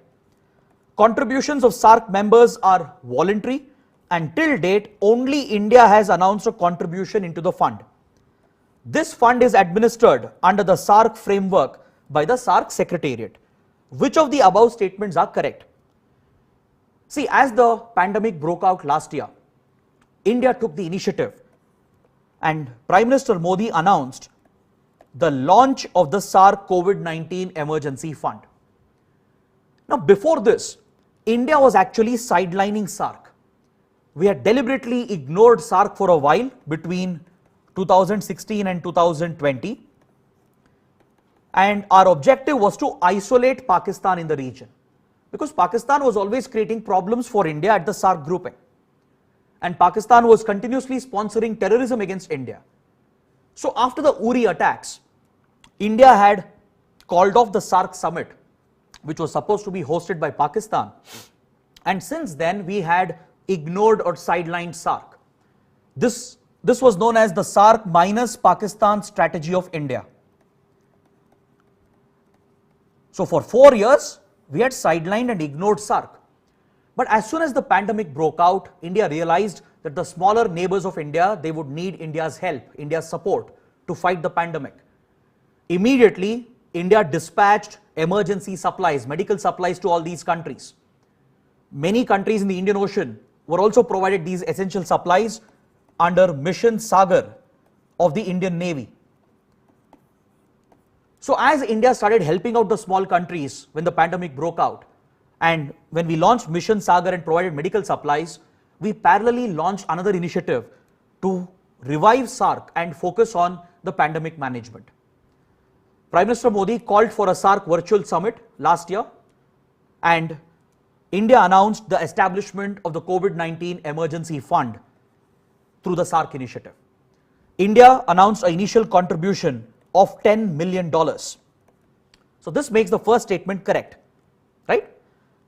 Contributions of SARC members are voluntary, and till date only India has announced a contribution into the fund. This fund is administered under the SARC framework by the SARC Secretariat. Which of the above statements are correct? See, as the pandemic broke out last year, India took the initiative and Prime Minister Modi announced the launch of the SARC COVID-19 Emergency Fund. Now, before this, India was actually sidelining SARC. We had deliberately ignored SARC for a while between 2016 and 2020. And our objective was to isolate Pakistan in the region, because Pakistan was always creating problems for India at the SARC grouping. And Pakistan was continuously sponsoring terrorism against India. So after the Uri attacks, India had called off the SARC summit, which was supposed to be hosted by Pakistan. And since then, we had ignored or sidelined SARC. This was known as the SARC minus Pakistan strategy of India. So for 4 years, we had sidelined and ignored SARC. But as soon as the pandemic broke out, India realized that the smaller neighbors of India, they would need India's help, India's support to fight the pandemic. Immediately, India dispatched emergency supplies, medical supplies to all these countries. Many countries in the Indian Ocean were also provided these essential supplies under Mission Sagar of the Indian Navy. So as India started helping out the small countries when the pandemic broke out, And when we launched Mission Sagar and provided medical supplies, we parallelly launched another initiative to revive SARC and focus on the pandemic management. Prime Minister Modi called for a SARC virtual summit last year, and India announced the establishment of the COVID-19 emergency fund through the SARC initiative. India announced an initial contribution of $10 million. So this makes the first statement correct, right?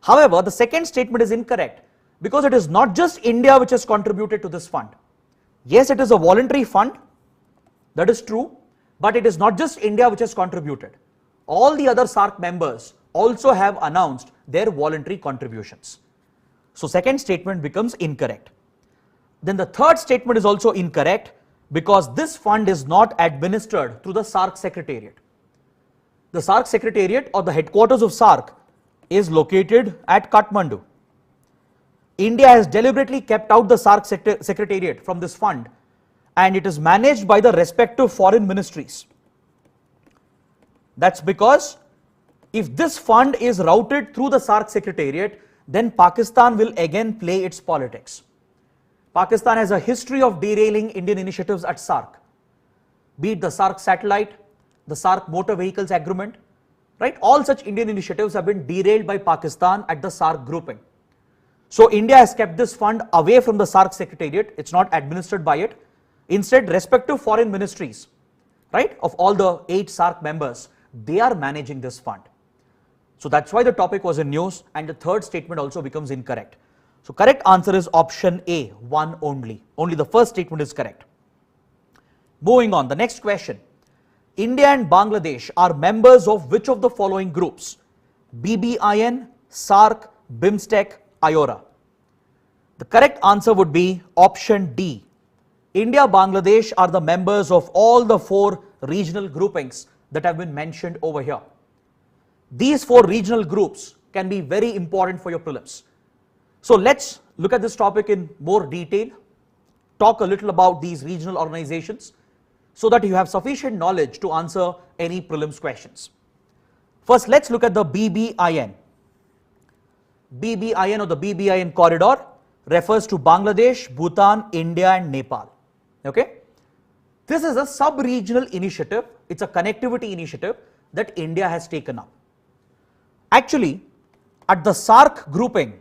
However, the second statement is incorrect because it is not just India which has contributed to this fund. Yes, it is a voluntary fund, that is true, but it is not just India which has contributed. All the other SARC members also have announced their voluntary contributions. So second statement becomes incorrect. Then the third statement is also incorrect because this fund is not administered through the SARC Secretariat. The SARC Secretariat or the headquarters of SARC is located at Kathmandu. India has deliberately kept out the SARC Secretariat from this fund, and it is managed by the respective foreign ministries. That's because if this fund is routed through the SARC Secretariat, then Pakistan will again play its politics. Pakistan has a history of derailing Indian initiatives at SARC, be it the SARC satellite, the SARC motor vehicles agreement, right? All such Indian initiatives have been derailed by Pakistan at the SARC grouping. So India has kept this fund away from the SARC Secretariat. It's not administered by it. Instead, respective foreign ministries, right, of all the 8 SARC members, they are managing this fund. So that's why the topic was in news, and the third statement also becomes incorrect. So correct answer is option A, 1 only. Only the first statement is correct. Moving on, the next question. India and Bangladesh are members of which of the following groups? BBIN, SARC, BIMSTEC, IORA. The correct answer would be option D. India, Bangladesh are the members of all the 4 regional groupings that have been mentioned over here. These 4 regional groups can be very important for your prelims. So let's look at this topic in more detail, talk a little about these regional organizations so that you have sufficient knowledge to answer any prelims questions. First, let's look at the BBIN. BBIN or the BBIN corridor refers to Bangladesh, Bhutan, India and Nepal. Okay? This is a sub-regional initiative. It's a connectivity initiative that India has taken up. Actually, at the SARC grouping,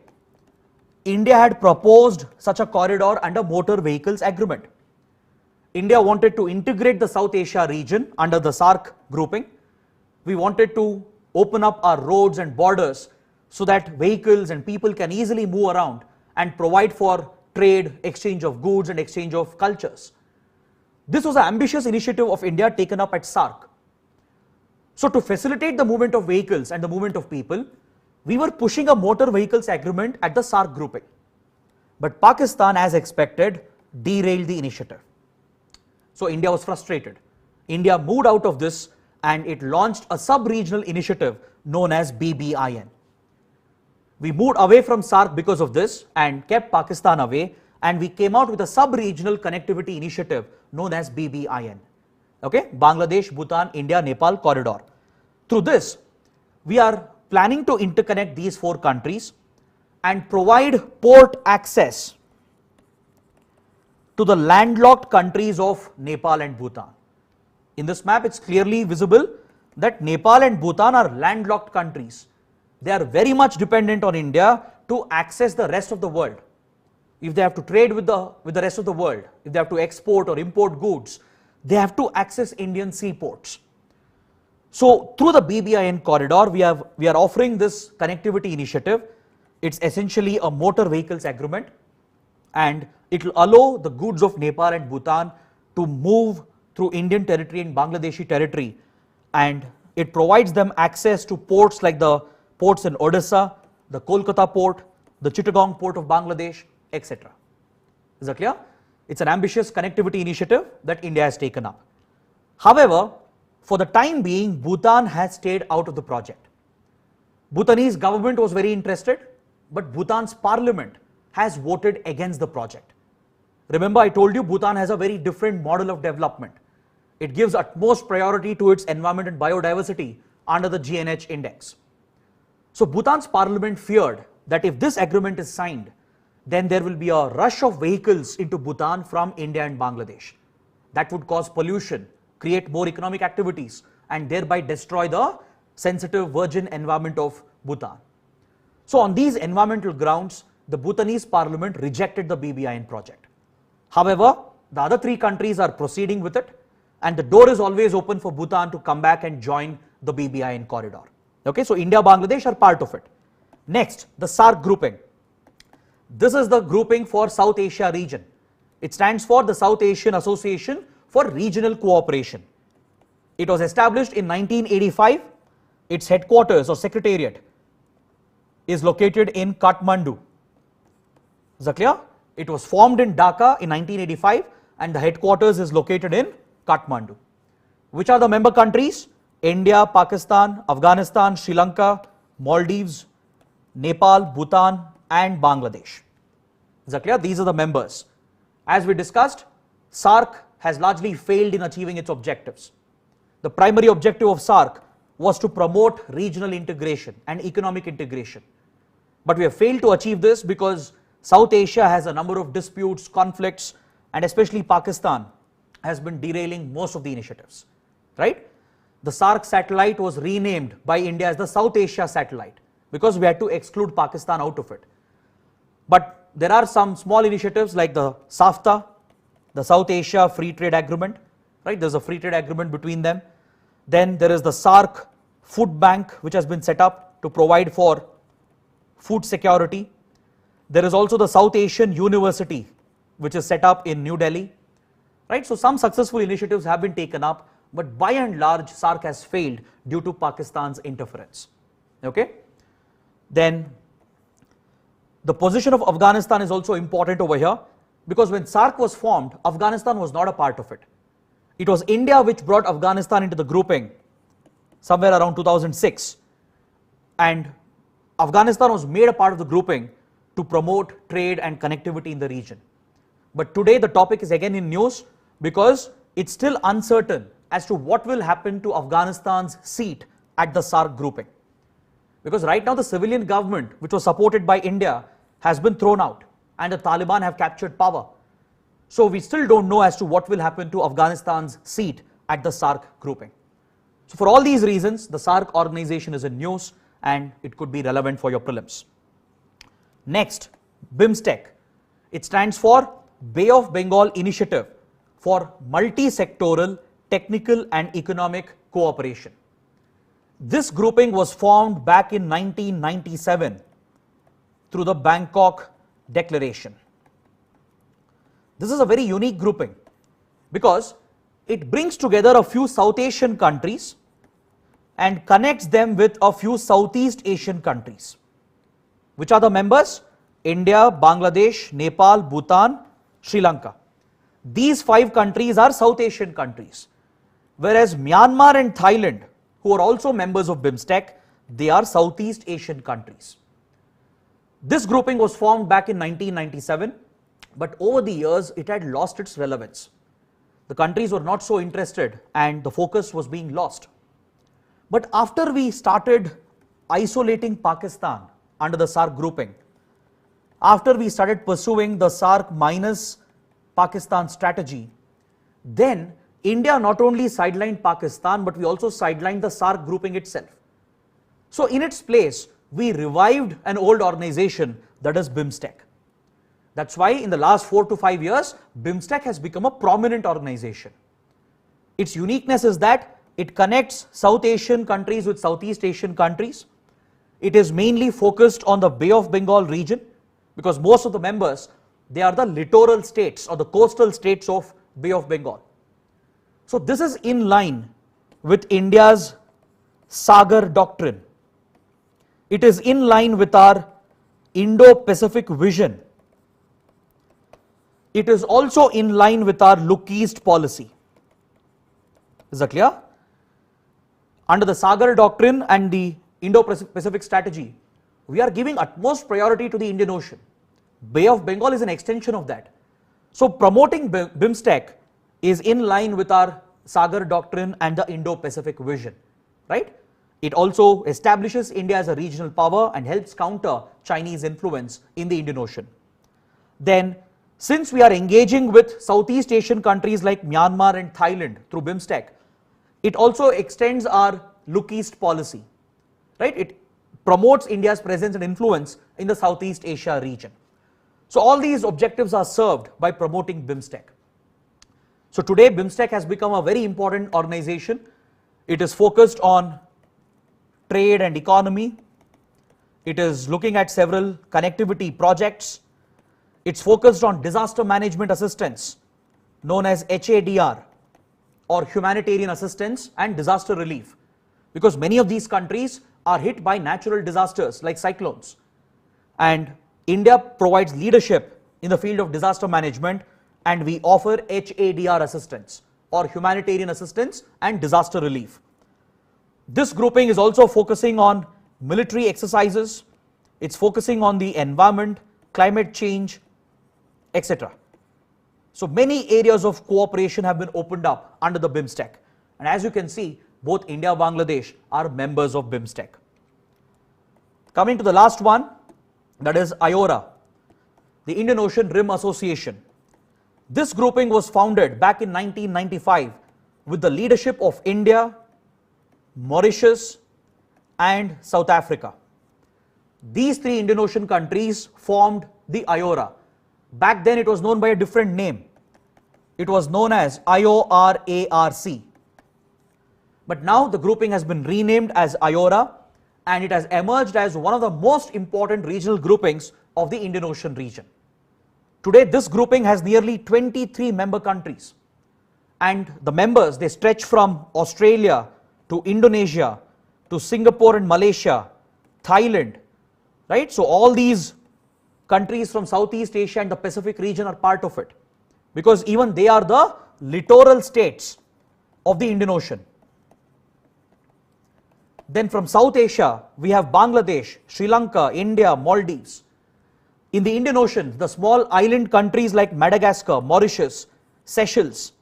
India had proposed such a corridor under motor vehicles agreement. India wanted to integrate the South Asia region under the SARC grouping. We wanted to open up our roads and borders so that vehicles and people can easily move around and provide for trade, exchange of goods and exchange of cultures. This was an ambitious initiative of India taken up at SARC. So to facilitate the movement of vehicles and the movement of people, we were pushing a motor vehicles agreement at the SARC grouping. But Pakistan, as expected, derailed the initiative. So India was frustrated. India moved out of this and it launched a sub-regional initiative known as BBIN. We moved away from SARC because of this and kept Pakistan away, and we came out with a sub-regional connectivity initiative known as BBIN. Okay, Bangladesh, Bhutan, India, Nepal corridor. Through this, we are planning to interconnect these 4 countries and provide port access to the landlocked countries of Nepal and Bhutan. In this map, it's clearly visible that Nepal and Bhutan are landlocked countries. They are very much dependent on India to access the rest of the world. If they have to trade with the rest of the world, if they have to export or import goods, they have to access Indian seaports. So through the BBIN corridor, we are offering this connectivity initiative. It's essentially a motor vehicles agreement, and it will allow the goods of Nepal and Bhutan to move through Indian territory and Bangladeshi territory, and it provides them access to ports like the ports in Odisha, the Kolkata port, the Chittagong port of Bangladesh, etc. Is that clear? It's an ambitious connectivity initiative that India has taken up. However, for the time being, Bhutan has stayed out of the project. Bhutanese government was very interested, but Bhutan's parliament has voted against the project. Remember, I told you Bhutan has a very different model of development. It gives utmost priority to its environment and biodiversity under the GNH index. So Bhutan's parliament feared that if this agreement is signed, then there will be a rush of vehicles into Bhutan from India and Bangladesh. That would cause pollution, create more economic activities, and thereby destroy the sensitive virgin environment of Bhutan. So on these environmental grounds, the Bhutanese parliament rejected the BBIN project. However, the other three countries are proceeding with it, and the door is always open for Bhutan to come back and join the BBIN corridor. Okay, so India, Bangladesh are part of it. Next, the SARC grouping. This is the grouping for South Asia region. It stands for the South Asian Association for Regional Cooperation. It was established in 1985. Its headquarters or secretariat is located in Kathmandu. Is that clear? It was formed in Dhaka in 1985 and the headquarters is located in Kathmandu. Which are the member countries? India, Pakistan, Afghanistan, Sri Lanka, Maldives, Nepal, Bhutan and Bangladesh. Is that clear? These are the members. As we discussed, SARC has largely failed in achieving its objectives. The primary objective of SARC was to promote regional integration and economic integration. But we have failed to achieve this because South Asia has a number of disputes, conflicts, and especially Pakistan has been derailing most of the initiatives, right? The SARC satellite was renamed by India as the South Asia satellite because we had to exclude Pakistan out of it. But there are some small initiatives like the SAFTA, the South Asia Free Trade Agreement, right? There's a free trade agreement between them. Then there is the SARC Food Bank, which has been set up to provide for food security. There is also the South Asian University, which is set up in New Delhi, right? So some successful initiatives have been taken up, but by and large, SARC has failed due to Pakistan's interference, okay? Then the position of Afghanistan is also important over here because when SARC was formed, Afghanistan was not a part of it. It was India which brought Afghanistan into the grouping somewhere around 2006, and Afghanistan was made a part of the grouping to promote trade and connectivity in the region. But today the topic is again in news because it's still uncertain as to what will happen to Afghanistan's seat at the SARC grouping. Because right now the civilian government, which was supported by India, has been thrown out and the Taliban have captured power. So we still don't know as to what will happen to Afghanistan's seat at the SARC grouping. So for all these reasons, the SARC organization is in news and it could be relevant for your prelims. Next, BIMSTEC. It stands for Bay of Bengal Initiative for Multi-Sectoral Technical and Economic Cooperation. This grouping was formed back in 1997 through the Bangkok Declaration. This is a very unique grouping because it brings together a few South Asian countries and connects them with a few Southeast Asian countries. Which are the members? India, Bangladesh, Nepal, Bhutan, Sri Lanka. These 5 countries are South Asian countries, whereas Myanmar and Thailand, who are also members of BIMSTEC, they are Southeast Asian countries. This grouping was formed back in 1997, but over the years it had lost its relevance. The countries were not so interested and the focus was being lost. But after we started isolating Pakistan under the SARC grouping, after we started pursuing the SARC minus Pakistan strategy, then India not only sidelined Pakistan, but we also sidelined the SARC grouping itself. So in its place, we revived an old organization, that is BIMSTEC. That's why in the last 4 to 5 years, BIMSTEC has become a prominent organization. Its uniqueness is that it connects South Asian countries with Southeast Asian countries. It is mainly focused on the Bay of Bengal region because most of the members, they are the littoral states or the coastal states of Bay of Bengal. So this is in line with India's Sagar doctrine. It is in line with our Indo-Pacific vision. It is also in line with our Look East policy. Is that clear? Under the Sagar doctrine and the Indo-Pacific strategy, we are giving utmost priority to the Indian Ocean. Bay of Bengal is an extension of that. So promoting BIMSTEC is in line with our Sagar doctrine and the Indo-Pacific vision, right? It also establishes India as a regional power and helps counter Chinese influence in the Indian Ocean. Then, since we are engaging with Southeast Asian countries like Myanmar and Thailand through BIMSTEC, it also extends our Look East policy, right? It promotes India's presence and influence in the Southeast Asia region. So all these objectives are served by promoting BIMSTEC. So today BIMSTEC has become a very important organization. It is focused on trade and economy. It is looking at several connectivity projects. It's focused on disaster management assistance, known as HADR, or humanitarian assistance and disaster relief, because many of these countries are hit by natural disasters like cyclones. And India provides leadership in the field of disaster management, and we offer HADR assistance, or humanitarian assistance and disaster relief. This grouping is also focusing on military exercises. It's focusing on the environment, climate change, etc. So many areas of cooperation have been opened up under the BIMSTEC. And as you can see, both India and Bangladesh are members of BIMSTEC. Coming to the last one, that is IORA, the Indian Ocean Rim Association. This grouping was founded back in 1995 with the leadership of India, Mauritius, and South Africa. These three Indian Ocean countries formed the IORA. Back then it was known by a different name. It was known as IORARC. But now the grouping has been renamed as IORA, and it has emerged as one of the most important regional groupings of the Indian Ocean region. Today this grouping has nearly 23 member countries, and the members, they stretch from Australia to Indonesia to Singapore and Malaysia, Thailand, right? So all these countries from Southeast Asia and the Pacific region are part of it, because even they are the littoral states of the Indian Ocean. Then from South Asia, we have Bangladesh, Sri Lanka, India, Maldives. In the Indian Ocean, the small island countries like Madagascar, Mauritius, Seychelles,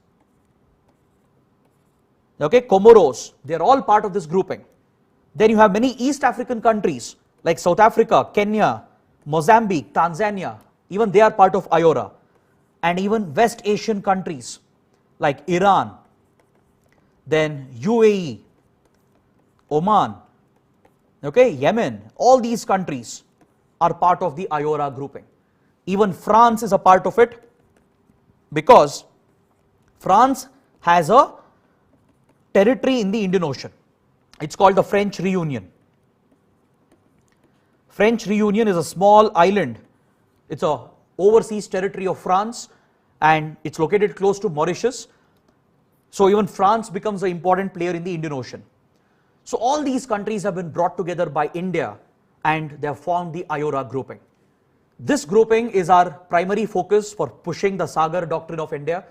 okay, Comoros, they are all part of this grouping. Then you have many East African countries like South Africa, Kenya, Mozambique, Tanzania, even they are part of IORA. And even West Asian countries like Iran, then UAE, Oman, okay, Yemen, all these countries are part of the IORA grouping. Even France is a part of it, because France has a territory in the Indian Ocean. It's called the French Reunion. French Reunion is a small island. It's a overseas territory of France, and it's located close to Mauritius. So even France becomes an important player in the Indian Ocean. So all these countries have been brought together by India, and they have formed the IORA grouping. This grouping is our primary focus for pushing the Sagar doctrine of India.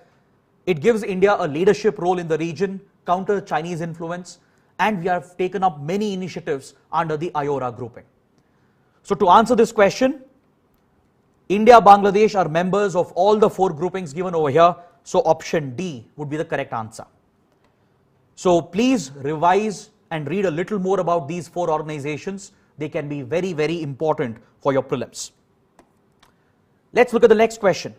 It gives India a leadership role in the region, counter Chinese influence, and we have taken up many initiatives under the IORA grouping. So to answer this question, India, Bangladesh are members of all the four groupings given over here. So option D would be the correct answer. So please revise and read a little more about these four organizations. They can be very, very important for your prelims. Let's look at the next question.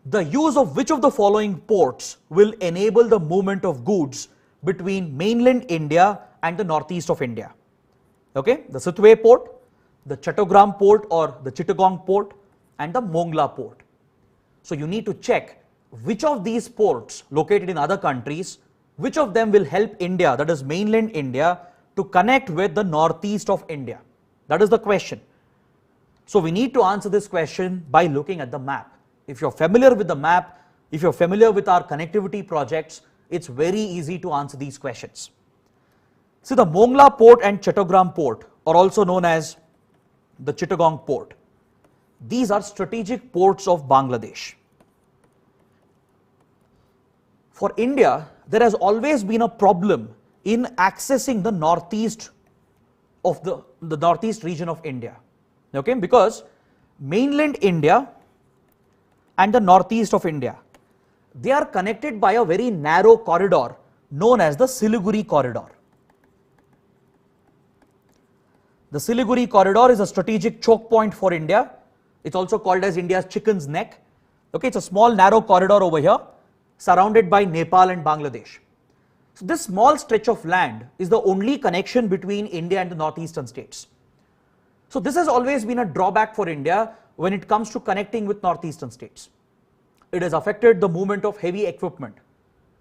The use of which of the following ports will enable the movement of goods between mainland India and the northeast of India? Okay, the Sitwe port, the Chattogram port or the Chittagong port, and the Mongla port. So you need to check which of these ports located in other countries, which of them will help India, that is mainland India, to connect with the northeast of India. That is the question. So we need to answer this question by looking at the map. If you're familiar with the map, if you're familiar with our connectivity projects, it's very easy to answer these questions. See, the Mongla port and Chattogram port are also known as the Chittagong port. These are strategic ports of Bangladesh. For India, there has always been a problem in accessing the northeast of the northeast region of India. Okay, because mainland India and the northeast of India, they are connected by a very narrow corridor known as the Siliguri corridor. The Siliguri corridor is a strategic choke point for India. It's also called as India's chicken's neck. Okay, it's a small narrow corridor over here surrounded by Nepal and Bangladesh. So this small stretch of land is the only connection between India and the northeastern states. So this has always been a drawback for India when it comes to connecting with northeastern states. It has affected the movement of heavy equipment.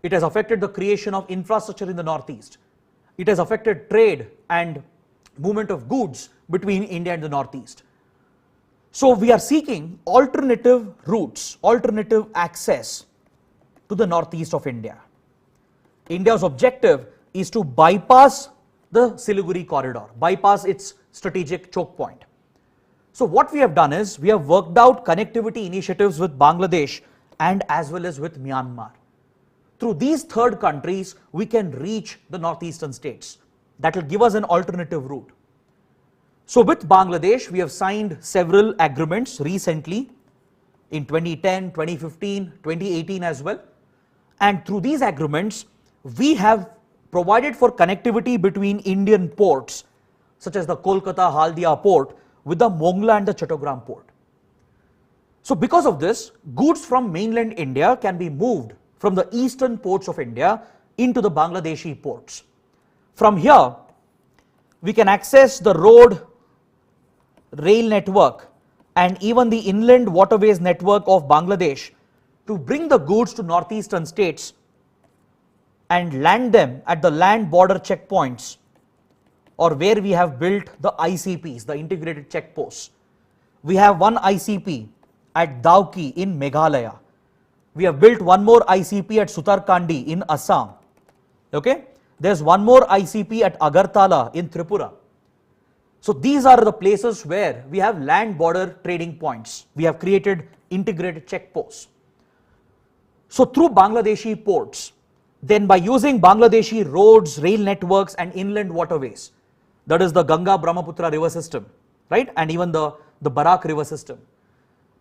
It has affected the creation of infrastructure in the northeast. It has affected trade and movement of goods between India and the northeast. So we are seeking alternative routes, alternative access to the northeast of India. India's objective is to bypass the Siliguri corridor, bypass its strategic choke point. So what we have done is we have worked out connectivity initiatives with Bangladesh and as well as with Myanmar. Through these third countries, we can reach the northeastern states. That will give us an alternative route. So with Bangladesh, we have signed several agreements recently in 2010, 2015, 2018 as well. And through these agreements, we have provided for connectivity between Indian ports, such as the Kolkata Haldia port, with the Mongla and the Chattogram port. So because of this, goods from mainland India can be moved from the eastern ports of India into the Bangladeshi ports. From here, we can access the road, rail network and even the inland waterways network of Bangladesh to bring the goods to northeastern states and land them at the land border checkpoints, or where we have built the ICPs, the integrated checkposts. We have one ICP at Dauki in Meghalaya. We have built one more ICP at Sutarkandi in Assam. Okay? There's one more ICP at Agartala in Tripura. So these are the places where we have land border trading points. We have created integrated checkposts. So through Bangladeshi ports, then by using Bangladeshi roads, rail networks and inland waterways, that is the Ganga Brahmaputra river system, right, and even the Barak river system.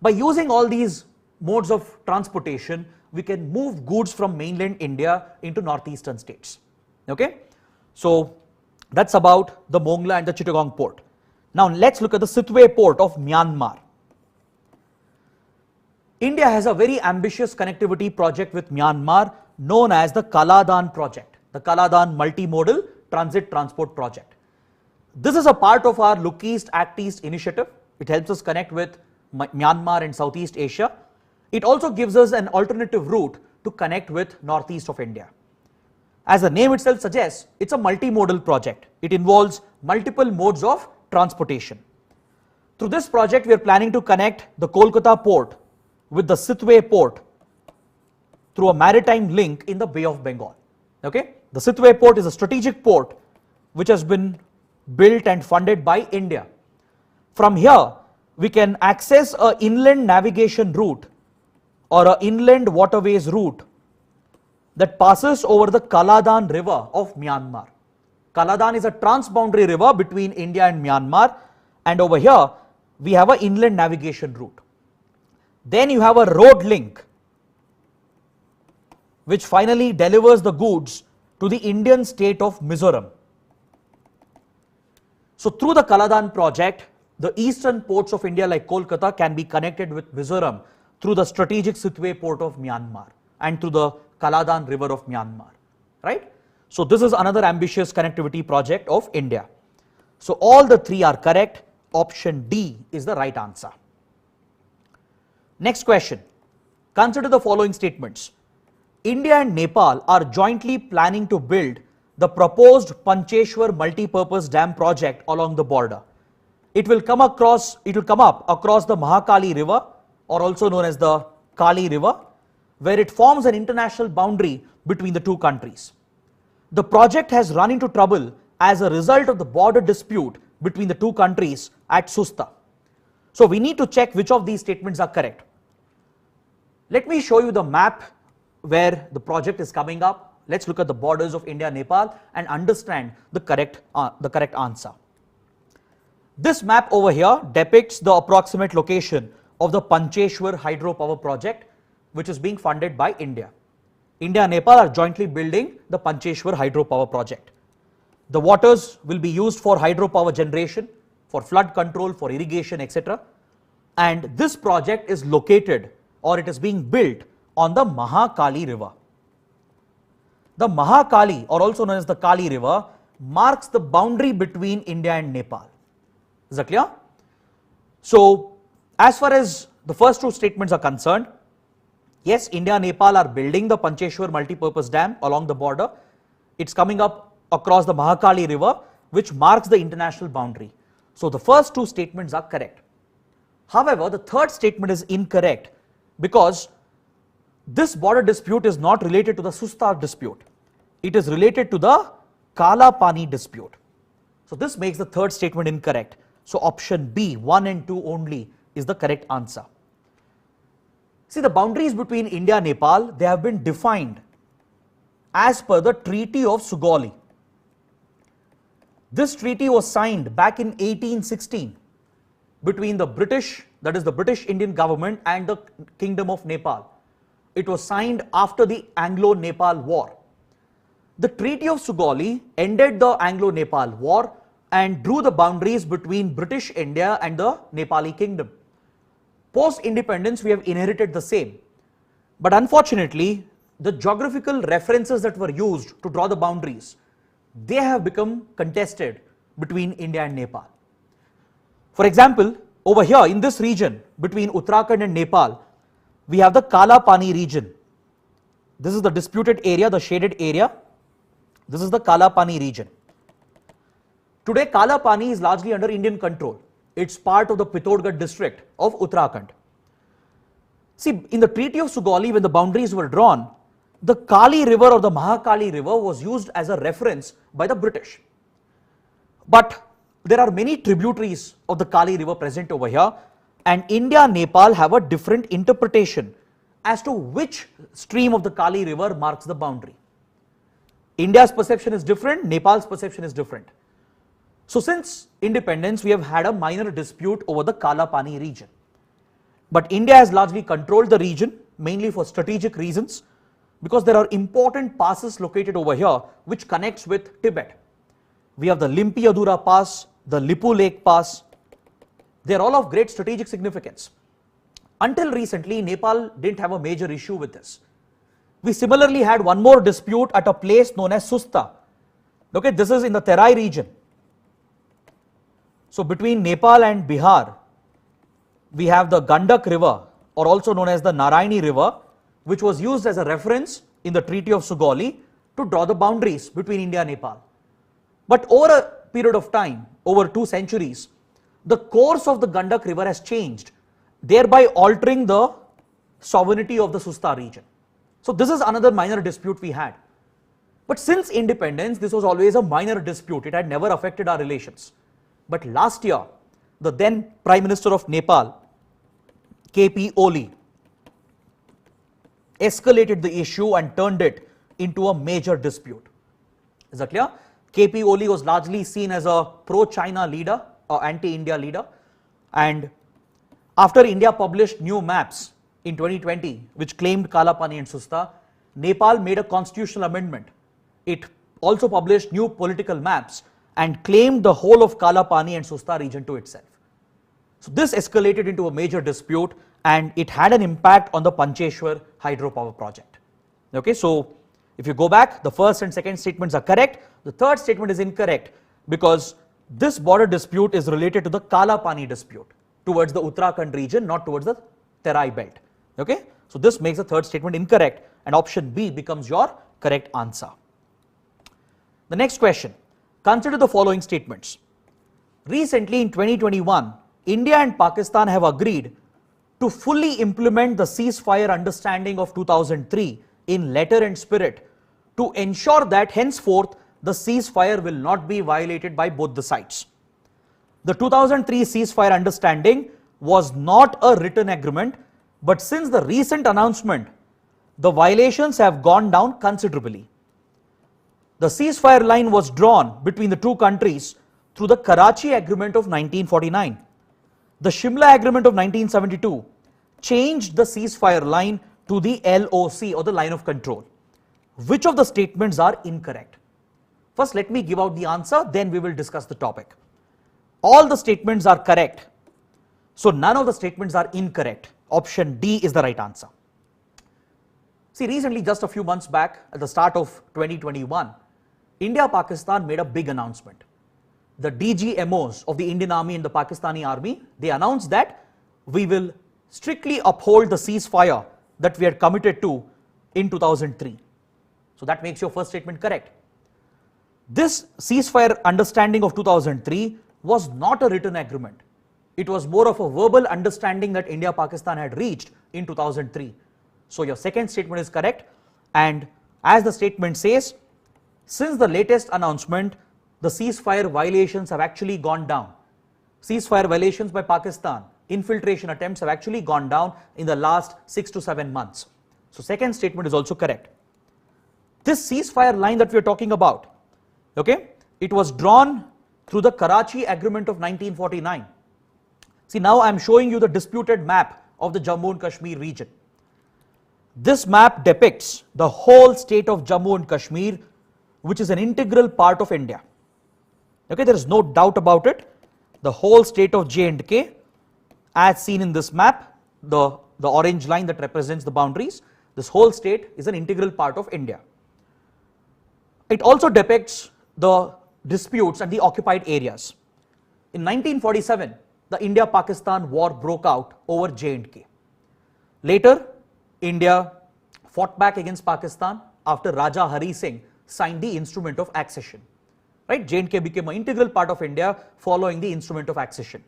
By using all these modes of transportation, we can move goods from mainland India into northeastern states. Okay, so that's about the Mongla and the Chittagong port. Now let's look at the Sitwe port of Myanmar. India has a very ambitious connectivity project with Myanmar known as the Kaladan project, the Kaladan multimodal transit transport project. This is a part of our Look East Act East initiative. It helps us connect with Myanmar and Southeast Asia. It also gives us an alternative route to connect with northeast of India. As the name itself suggests, it's a multimodal project. It involves multiple modes of transportation. Through this project, we are planning to connect the Kolkata port with the Sitwe port through a maritime link in the Bay of Bengal. Okay? The Sitwe port is a strategic port which has been built and funded by India. From here, we can access an inland navigation route or an inland waterways route that passes over the Kaladan river of Myanmar. Kaladan is a transboundary river between India and Myanmar, and over here we have an inland navigation route. Then you have a road link which finally delivers the goods to the Indian state of Mizoram. So through the Kaladan project, the eastern ports of India like Kolkata can be connected with Mizoram through the strategic Sitwe port of Myanmar and through the Kaladan river of Myanmar, right? So this is another ambitious connectivity project of India. So all the three are correct. Option D is the right answer. Next question. Consider the following statements. India and Nepal are jointly planning to build the proposed Pancheshwar multipurpose dam project along the border. It will come up across the Mahakali river, or also known as the Kali river, where it forms an international boundary between the two countries. The project has run into trouble as a result of the border dispute between the two countries at Susta. So we need to check which of these statements are correct. Let me show you the map where the project is coming up. Let's look at the borders of India and Nepal and understand the correct answer. This map over here depicts the approximate location of the Pancheshwar hydropower project, which is being funded by India. India and Nepal are jointly building the Pancheshwar hydropower project. The waters will be used for hydropower generation, for flood control, for irrigation, etc. And this project is located, or it is being built on the Mahakali River. The Mahakali, or also known as the Kali River, marks the boundary between India and Nepal. Is that clear? So, as far as the first two statements are concerned, yes, India and Nepal are building the Pancheshwar multipurpose dam along the border. It's coming up across the Mahakali River, which marks the international boundary. So, the first two statements are correct. However, the third statement is incorrect because this border dispute is not related to the Susta dispute. It is related to the Kala Pani dispute. So, this makes the third statement incorrect. So, option B, 1 and 2 only is the correct answer. See, the boundaries between India and Nepal, they have been defined as per the Treaty of Sugauli. This treaty was signed back in 1816 between the British, that is the British Indian government, and the Kingdom of Nepal. It was signed after the Anglo-Nepal War. The Treaty of Sugauli ended the Anglo-Nepal War and drew the boundaries between British India and the Nepali Kingdom. Post-independence, we have inherited the same. But unfortunately, the geographical references that were used to draw the boundaries, they have become contested between India and Nepal. For example, over here in this region between Uttarakhand and Nepal, we have the Kala Pani region. This is the disputed area, the shaded area. This is the Kala Pani region. Today, Kala Pani is largely under Indian control. It's part of the Pithoragarh district of Uttarakhand. See, in the Treaty of Sugauli, when the boundaries were drawn, the Kali River or the Mahakali River was used as a reference by the British. But there are many tributaries of the Kali River present over here, and India and Nepal have a different interpretation as to which stream of the Kali River marks the boundary. India's perception is different, Nepal's perception is different. So since independence, we have had a minor dispute over the Kala Pani region. But India has largely controlled the region, mainly for strategic reasons, because there are important passes located over here which connects with Tibet. We have the Limpiadura Pass, the Lipu Lake Pass. They are all of great strategic significance. Until recently, Nepal didn't have a major issue with this. We similarly had one more dispute at a place known as Susta. Okay, this is in the Terai region. So between Nepal and Bihar, we have the Gandak River, or also known as the Narayani River, which was used as a reference in the Treaty of Sugauli to draw the boundaries between India and Nepal. But over a period of time, over 2 centuries, the course of the Gandak River has changed, thereby altering the sovereignty of the Susta region. So this is another minor dispute we had. But since independence, this was always a minor dispute. It had never affected our relations. But last year, the then Prime Minister of Nepal, K.P. Oli, escalated the issue and turned it into a major dispute. Is that clear? K.P. Oli was largely seen as a pro-China leader or anti-India leader, and after India published new maps in 2020 which claimed Kala Pani and Susta, Nepal made a constitutional amendment. It also published new political maps and claimed the whole of Kala Pani and Susta region to itself. So this escalated into a major dispute and it had an impact on the Pancheshwar hydropower project. Okay, so if you go back, the first and second statements are correct. The third statement is incorrect because this border dispute is related to the Kala Pani dispute towards the Uttarakhand region, not towards the Terai belt. Okay, so this makes the third statement incorrect and option B becomes your correct answer. The next question, consider the following statements. Recently in 2021, India and Pakistan have agreed to fully implement the ceasefire understanding of 2003 in letter and spirit to ensure that henceforth the ceasefire will not be violated by both the sides. The 2003 ceasefire understanding was not a written agreement, but since the recent announcement, the violations have gone down considerably. The ceasefire line was drawn between the two countries through the Karachi Agreement of 1949. The Shimla Agreement of 1972 changed the ceasefire line to the LOC or the line of control. Which of the statements are incorrect? First, let me give out the answer, then we will discuss the topic. All the statements are correct. So none of the statements are incorrect. Option D is the right answer. See, recently, just a few months back, at the start of 2021, India-Pakistan made a big announcement. The DGMOs of the Indian Army and the Pakistani Army, they announced that we will strictly uphold the ceasefire that we had committed to in 2003. So that makes your first statement correct. This ceasefire understanding of 2003 was not a written agreement. It was more of a verbal understanding that India-Pakistan had reached in 2003. So your second statement is correct, and as the statement says, since the latest announcement, the ceasefire violations have actually gone down. Ceasefire violations by Pakistan, infiltration attempts have actually gone down in the last 6 to 7 months. So second statement is also correct. This ceasefire line that we are talking about, okay, it was drawn through the Karachi Agreement of 1949. See, now I am showing you the disputed map of the Jammu and Kashmir region. This map depicts the whole state of Jammu and Kashmir, which is an integral part of India. Okay, there is no doubt about it. The whole state of J&K, as seen in this map, the orange line that represents the boundaries, this whole state is an integral part of India. It also depicts the disputes and the occupied areas. In 1947, the India-Pakistan war broke out over J&K. Later, India fought back against Pakistan after Raja Hari Singh signed the Instrument of Accession. Right? J&K became an integral part of India following the Instrument of Accession.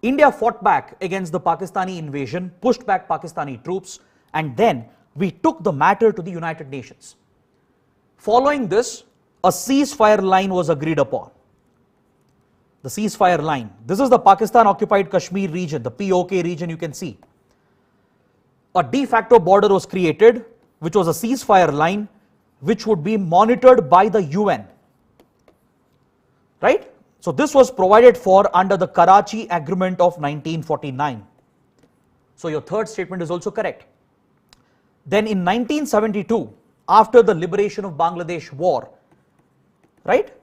India fought back against the Pakistani invasion, pushed back Pakistani troops, and then we took the matter to the United Nations. Following this, a ceasefire line was agreed upon. The ceasefire line. This is the Pakistan occupied Kashmir region, the POK region you can see. A de facto border was created, which was a ceasefire line, which would be monitored by the UN. Right? So this was provided for under the Karachi Agreement of 1949. So your third statement is also correct. Then in 1972, after the liberation of Bangladesh war, right?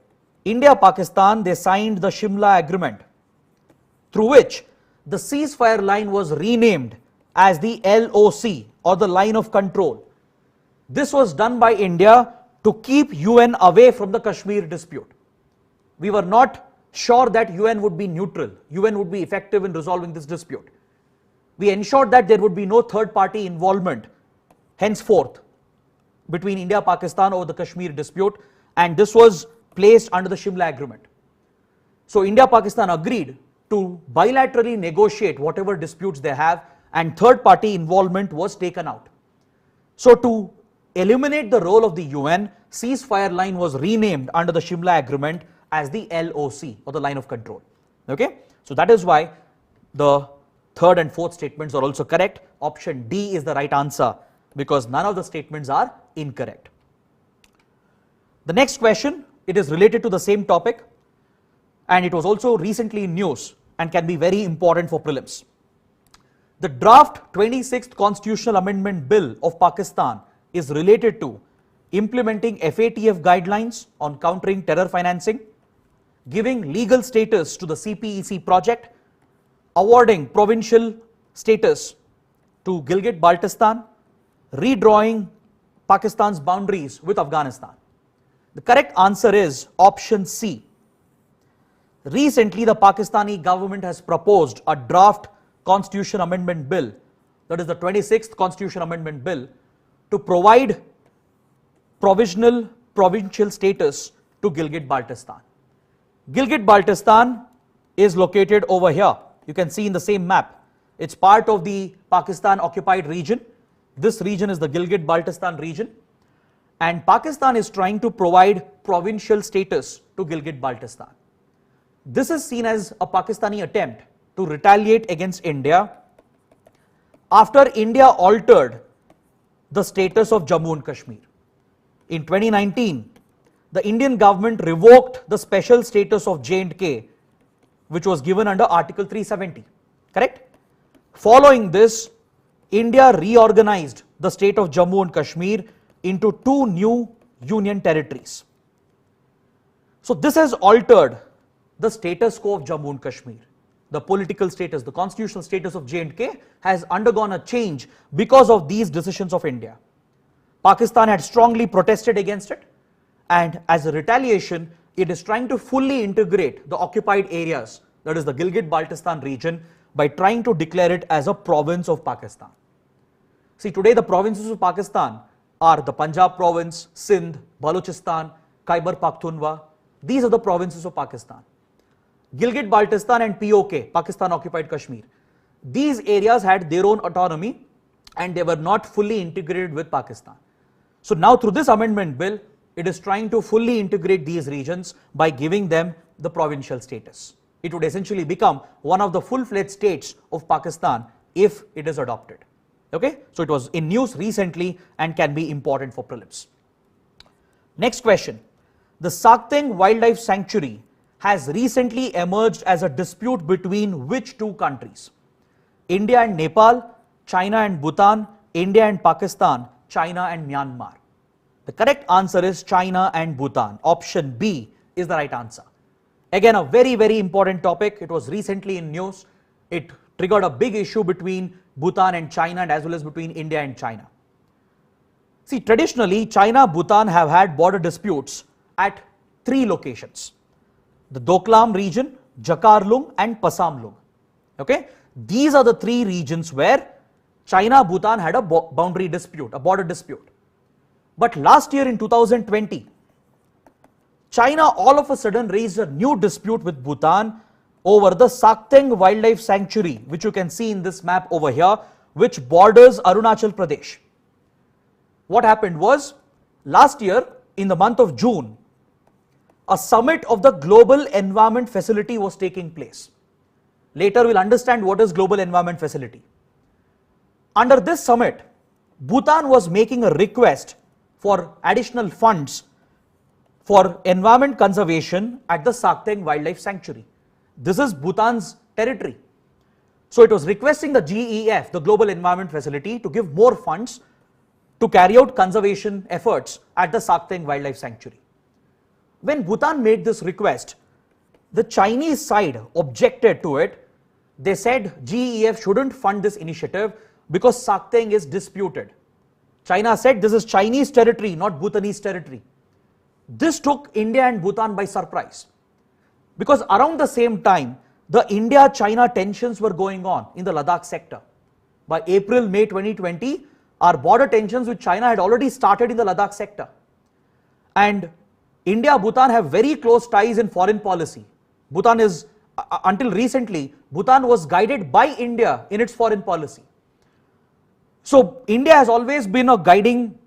India-Pakistan, they signed the Shimla Agreement, through which the ceasefire line was renamed as the LOC, or the line of control. This was done by India to keep UN away from the Kashmir dispute. We were not sure that UN would be neutral, UN would be effective in resolving this dispute. We ensured that there would be no third-party involvement henceforth between India-Pakistan over the Kashmir dispute, and this was placed under the Shimla Agreement. So India-Pakistan agreed to bilaterally negotiate whatever disputes they have, and third-party involvement was taken out. So to eliminate the role of the UN, ceasefire line was renamed under the Shimla Agreement as the LOC, or the line of control. Okay, so that is why the third and fourth statements are also correct. Option D is the right answer, because none of the statements are incorrect. The next question, it is related to the same topic, and it was also recently in news and can be very important for prelims. The draft 26th Constitutional Amendment Bill of Pakistan is related to implementing FATF guidelines on countering terror financing, giving legal status to the CPEC project, awarding provincial status to Gilgit-Baltistan, redrawing Pakistan's boundaries with Afghanistan. The correct answer is option C. Recently, the Pakistani government has proposed a draft Constitution Amendment Bill, that is the 26th Constitution Amendment Bill, to provide provincial status to Gilgit-Baltistan. Gilgit-Baltistan is located over here. You can see in the same map. It's part of the Pakistan occupied region. This region is the Gilgit-Baltistan region, and Pakistan is trying to provide provincial status to Gilgit-Baltistan. This is seen as a Pakistani attempt to retaliate against India after India altered the status of Jammu and Kashmir. In 2019, the Indian government revoked the special status of J&K, which was given under Article 370, correct? Following this, India reorganized the state of Jammu and Kashmir into two new union territories. So this has altered the status quo of Jammu and Kashmir. The political status, the constitutional status of J&K has undergone a change because of these decisions of India. Pakistan had strongly protested against it, and as a retaliation, it is trying to fully integrate the occupied areas, that is the Gilgit-Baltistan region, by trying to declare it as a province of Pakistan. See, today the provinces of Pakistan are the Punjab province, Sindh, Balochistan, Khyber Pakhtunkhwa. These are the provinces of Pakistan. Gilgit-Baltistan and POK, Pakistan Occupied Kashmir. These areas had their own autonomy and they were not fully integrated with Pakistan. So now through this amendment bill, it is trying to fully integrate these regions by giving them the provincial status. It would essentially become one of the full-fledged states of Pakistan if it is adopted. Okay, so it was in news recently and can be important for prelims. Next question. The Sakteng Wildlife Sanctuary has recently emerged as a dispute between which two countries? India and Nepal, China and Bhutan, India and Pakistan, China and Myanmar. The correct answer is China and Bhutan. Option B is the right answer. Again, a very, very important topic. It was recently in news. It triggered a big issue between Bhutan and China and as well as between India and China. See, traditionally, China, Bhutan have had border disputes at three locations. The Doklam region, Jakarlung and Pasamlung. Okay, these are the three regions where China, Bhutan had a boundary dispute, a border dispute. But last year in 2020, China all of a sudden raised a new dispute with Bhutan over the Sakteng Wildlife Sanctuary, which you can see in this map over here, which borders Arunachal Pradesh. What happened was, last year in the month of June, a summit of the Global Environment Facility was taking place. Later we'll understand what is Global Environment Facility. Under this summit, Bhutan was making a request for additional funds for environment conservation at the Sakteng Wildlife Sanctuary. This is Bhutan's territory. So it was requesting the GEF, the Global Environment Facility, to give more funds to carry out conservation efforts at the Sakteng Wildlife Sanctuary. When Bhutan made this request, the Chinese side objected to it. They said GEF shouldn't fund this initiative because Sakteng is disputed. China said this is Chinese territory, not Bhutanese territory. This took India and Bhutan by surprise, because around the same time, the India-China tensions were going on in the Ladakh sector. By April-May 2020, our border tensions with China had already started in the Ladakh sector. And India-Bhutan have very close ties in foreign policy. Bhutan is, until recently, Bhutan was guided by India in its foreign policy. So India has always been a guiding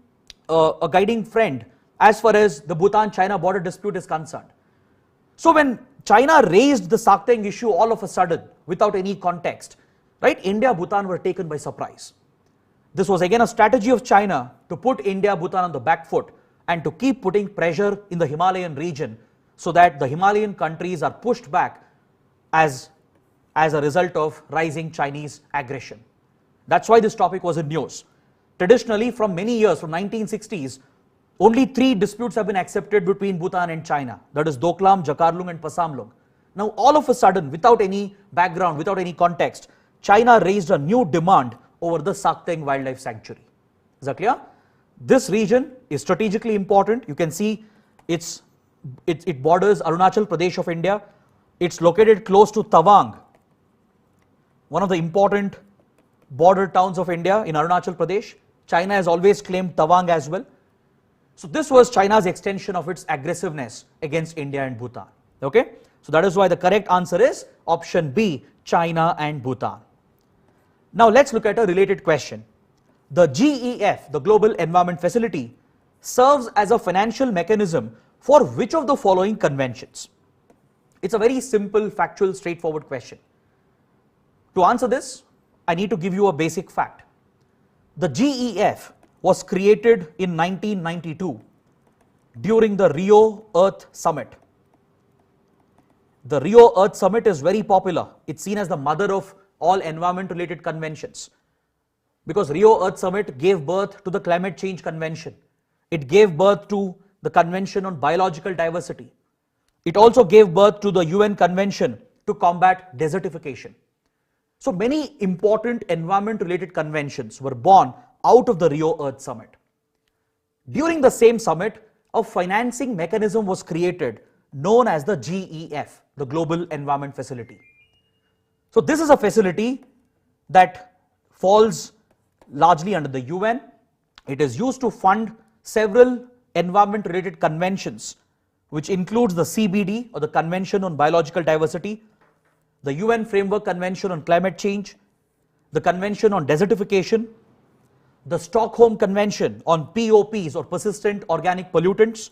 friend as far as the Bhutan-China border dispute is concerned. So when China raised the Sakteng issue all of a sudden without any context, right, India-Bhutan were taken by surprise. This was again a strategy of China to put India-Bhutan on the back foot and to keep putting pressure in the Himalayan region so that the Himalayan countries are pushed back as a result of rising Chinese aggression. That's why this topic was in news. Traditionally, from many years, from 1960s, only three disputes have been accepted between Bhutan and China. That is Doklam, Jakarlung and Pasamlung. Now all of a sudden, without any background, without any context, China raised a new demand over the Sakteng Wildlife Sanctuary. Is that clear? This region is strategically important. You can see it borders Arunachal Pradesh of India. It's located close to Tawang, one of the important border towns of India in Arunachal Pradesh. China has always claimed Tawang as well. So this was China's extension of its aggressiveness against India and Bhutan. Okay, so that is why the correct answer is option B, China and Bhutan. Now let's look at a related question. The GEF, the Global Environment Facility, serves as a financial mechanism for which of the following conventions? It's a very simple, factual, straightforward question. To answer this, I need to give you a basic fact. The GEF was created in 1992 during the Rio Earth Summit. The Rio Earth Summit is very popular. It's seen as the mother of all environment related conventions, because Rio Earth Summit gave birth to the Climate Change Convention. It gave birth to the Convention on Biological Diversity. It also gave birth to the UN Convention to combat desertification. So many important environment related conventions were born out of the Rio Earth Summit. During the same summit, a financing mechanism was created known as the GEF, the Global Environment Facility. So this is a facility that falls largely under the UN. It is used to fund several environment related conventions, which includes the CBD, or the Convention on Biological Diversity, the UN Framework Convention on Climate Change, the Convention on Desertification, the Stockholm Convention on POPs, or persistent organic pollutants,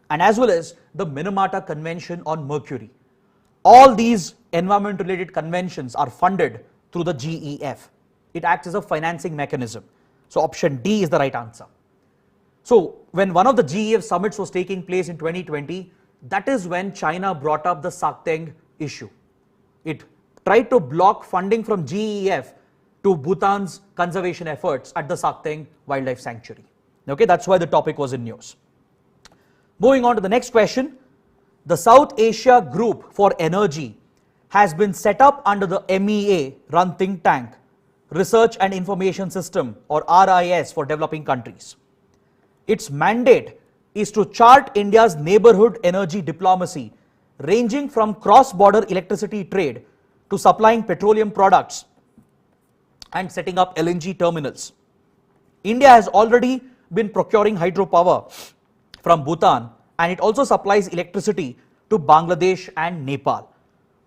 and as well as the Minamata Convention on Mercury. All these environment related conventions are funded through the GEF. It acts as a financing mechanism. So option D is the right answer. So when one of the GEF summits was taking place in 2020, that is when China brought up the SARC issue. It tried to block funding from GEF to Bhutan's conservation efforts at the Sakteng Wildlife Sanctuary. Okay, that's why the topic was in news. Moving on to the next question. The South Asia Group for Energy has been set up under the MEA run think tank, Research and Information System, or RIS for developing countries. Its mandate is to chart India's neighborhood energy diplomacy, ranging from cross-border electricity trade to supplying petroleum products and setting up LNG terminals. India has already been procuring hydropower from Bhutan, and it also supplies electricity to Bangladesh and Nepal.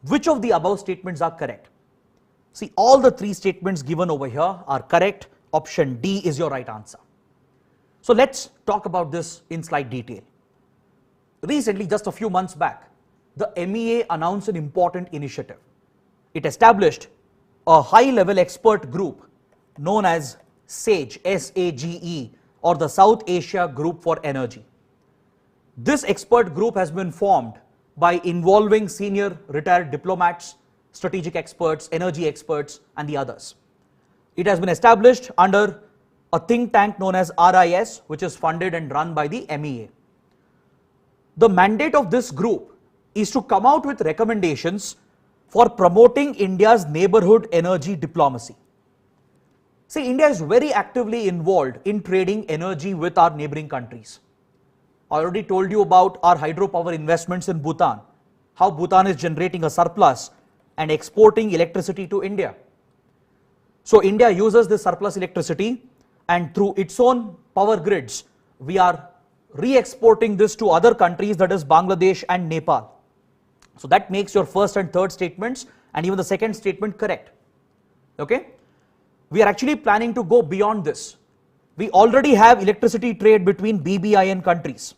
Which of the above statements are correct? See, all the three statements given over here are correct. Option D is your right answer. So let's talk about this in slight detail. Recently, just a few months back, the MEA announced an important initiative. It established a high-level expert group known as SAGE, S-A-G-E, or the South Asia Group for Energy. This expert group has been formed by involving senior retired diplomats, strategic experts, energy experts, and the others. It has been established under a think tank known as RIS, which is funded and run by the MEA. The mandate of this group is to come out with recommendations for promoting India's neighborhood energy diplomacy. See, India is very actively involved in trading energy with our neighboring countries. I already told you about our hydropower investments in Bhutan, how Bhutan is generating a surplus and exporting electricity to India. So India uses this surplus electricity, and through its own power grids, we are re-exporting this to other countries, that is Bangladesh and Nepal. So that makes your first and third statements and even the second statement correct. Okay? We are actually planning to go beyond this. We already have electricity trade between BBIN countries.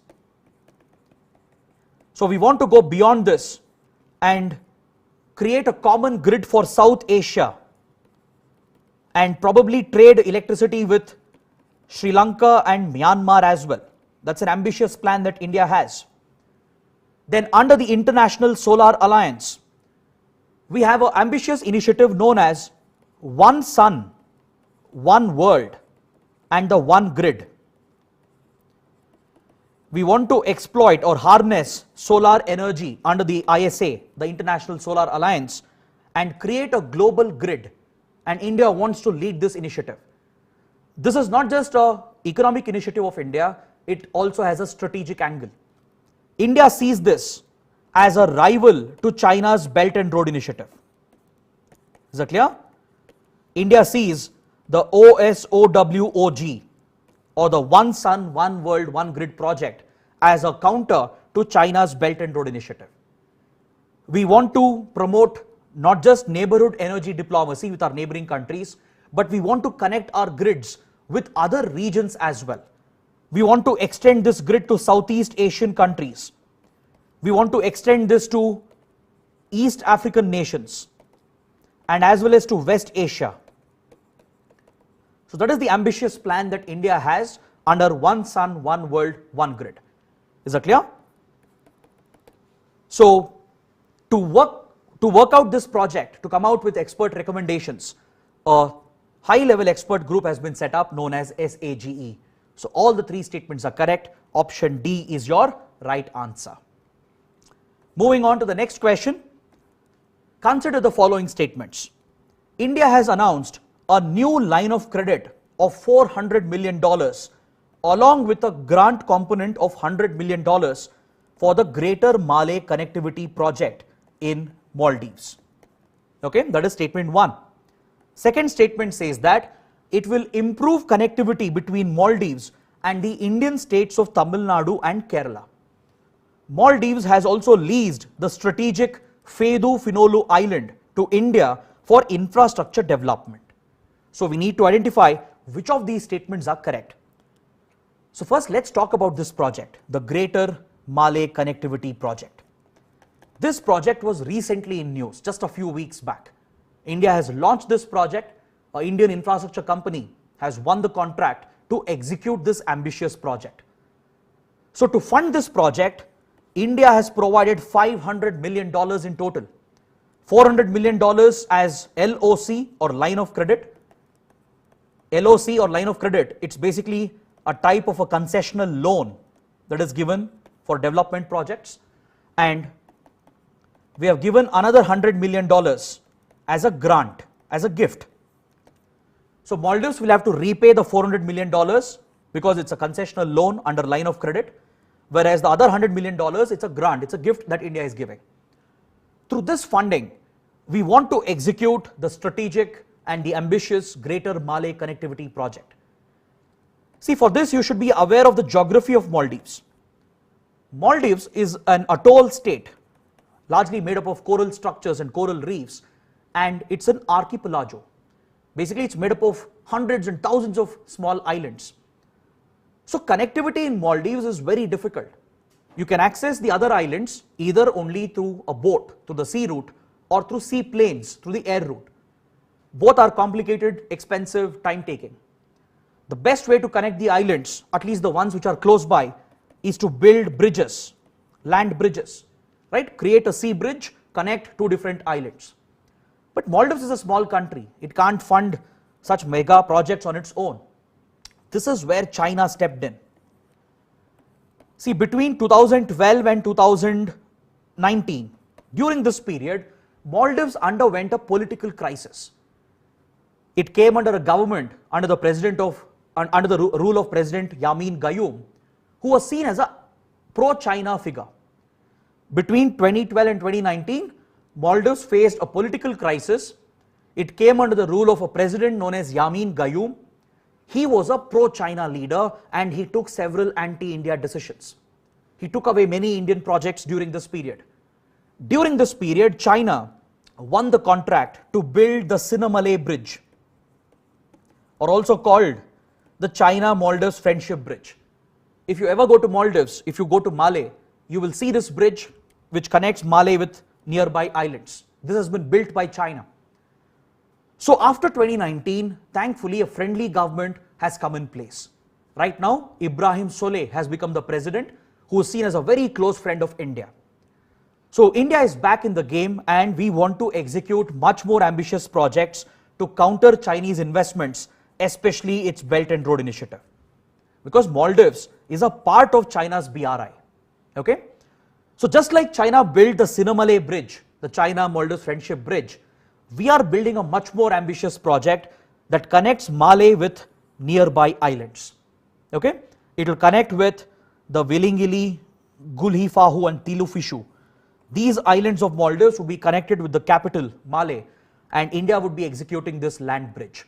So we want to go beyond this and create a common grid for South Asia and probably trade electricity with Sri Lanka and Myanmar as well. That's an ambitious plan that India has. Then under the International Solar Alliance, we have an ambitious initiative known as One Sun, One World and the One Grid. We want to exploit or harness solar energy under the ISA, the International Solar Alliance, and create a global grid, and India wants to lead this initiative. This is not just an economic initiative of India, it also has a strategic angle. India sees this as a rival to China's Belt and Road Initiative. Is that clear? India sees the OSOWOG, or the One Sun, One World, One Grid project as a counter to China's Belt and Road Initiative. We want to promote not just neighborhood energy diplomacy with our neighboring countries, but we want to connect our grids with other regions as well. We want to extend this grid to Southeast Asian countries. We want to extend this to East African nations and as well as to West Asia. So that is the ambitious plan that India has under One Sun, One World, One Grid. Is that clear? So to work out this project, to come out with expert recommendations, a high-level expert group has been set up known as SAGE. So all the three statements are correct. Option D is your right answer. Moving on to the next question. Consider the following statements. India has announced a new line of credit of $400 million along with a grant component of $100 million for the Greater Malay Connectivity Project in Maldives. Okay, that is statement 1. Second statement says that it will improve connectivity between Maldives and the Indian states of Tamil Nadu and Kerala. Maldives has also leased the strategic Fedu Finolu Island to India for infrastructure development. So we need to identify which of these statements are correct. So first let's talk about this project, the Greater Malay Connectivity Project. This project was recently in news, just a few weeks back. India has launched this project. An Indian infrastructure company has won the contract to execute this ambitious project. So to fund this project, India has provided $500 million in total. $400 million as LOC or line of credit. LOC or line of credit, it's basically a type of a concessional loan that is given for development projects, and we have given another $100 million as a grant, as a gift. So Maldives will have to repay the $400 million because it's a concessional loan under line of credit, whereas the other $100 million, it's a grant, it's a gift that India is giving. Through this funding, we want to execute the strategic and the ambitious Greater Malay Connectivity Project. See, for this you should be aware of the geography of Maldives. Maldives is an atoll state, largely made up of coral structures and coral reefs, and it's an archipelago. Basically, it's made up of hundreds and thousands of small islands. So connectivity in Maldives is very difficult. You can access the other islands either only through a boat, through the sea route, or through seaplanes, through the air route. Both are complicated, expensive, time-taking. The best way to connect the islands, at least the ones which are close by, is to build bridges, land bridges, right? Create a sea bridge, connect two different islands. But Maldives is a small country. It can't fund such mega projects on its own. This is where China stepped in. See, between 2012 and 2019, during this period, Maldives underwent a political crisis. It came under a government under the rule of President Yamin Gayoom, who was seen as a pro-China figure. Between 2012 and 2019, Maldives faced a political crisis. It came under the rule of a president known as Yamin Gayoom. He was a pro-China leader and he took several anti-India decisions. He took away many Indian projects during this period. During this period, China won the contract to build the Sinamalay Bridge, or also called the China-Maldives Friendship Bridge. If you ever go to Maldives, if you go to Malé, you will see this bridge which connects Malé with nearby islands. This has been built by China. So after 2019, thankfully a friendly government has come in place. Right now, Ibrahim Soleh has become the president, who is seen as a very close friend of India. So India is back in the game and we want to execute much more ambitious projects to counter Chinese investments, especially its Belt and Road Initiative. Because Maldives is a part of China's BRI. Okay? So just like China built the Sinamalay Bridge, the China-Maldives Friendship Bridge, we are building a much more ambitious project that connects Malé with nearby islands. Okay? It will connect with the Vilingili, Gulhifahu and Tilufishu. These islands of Maldives will be connected with the capital, Malé, and India would be executing this land bridge.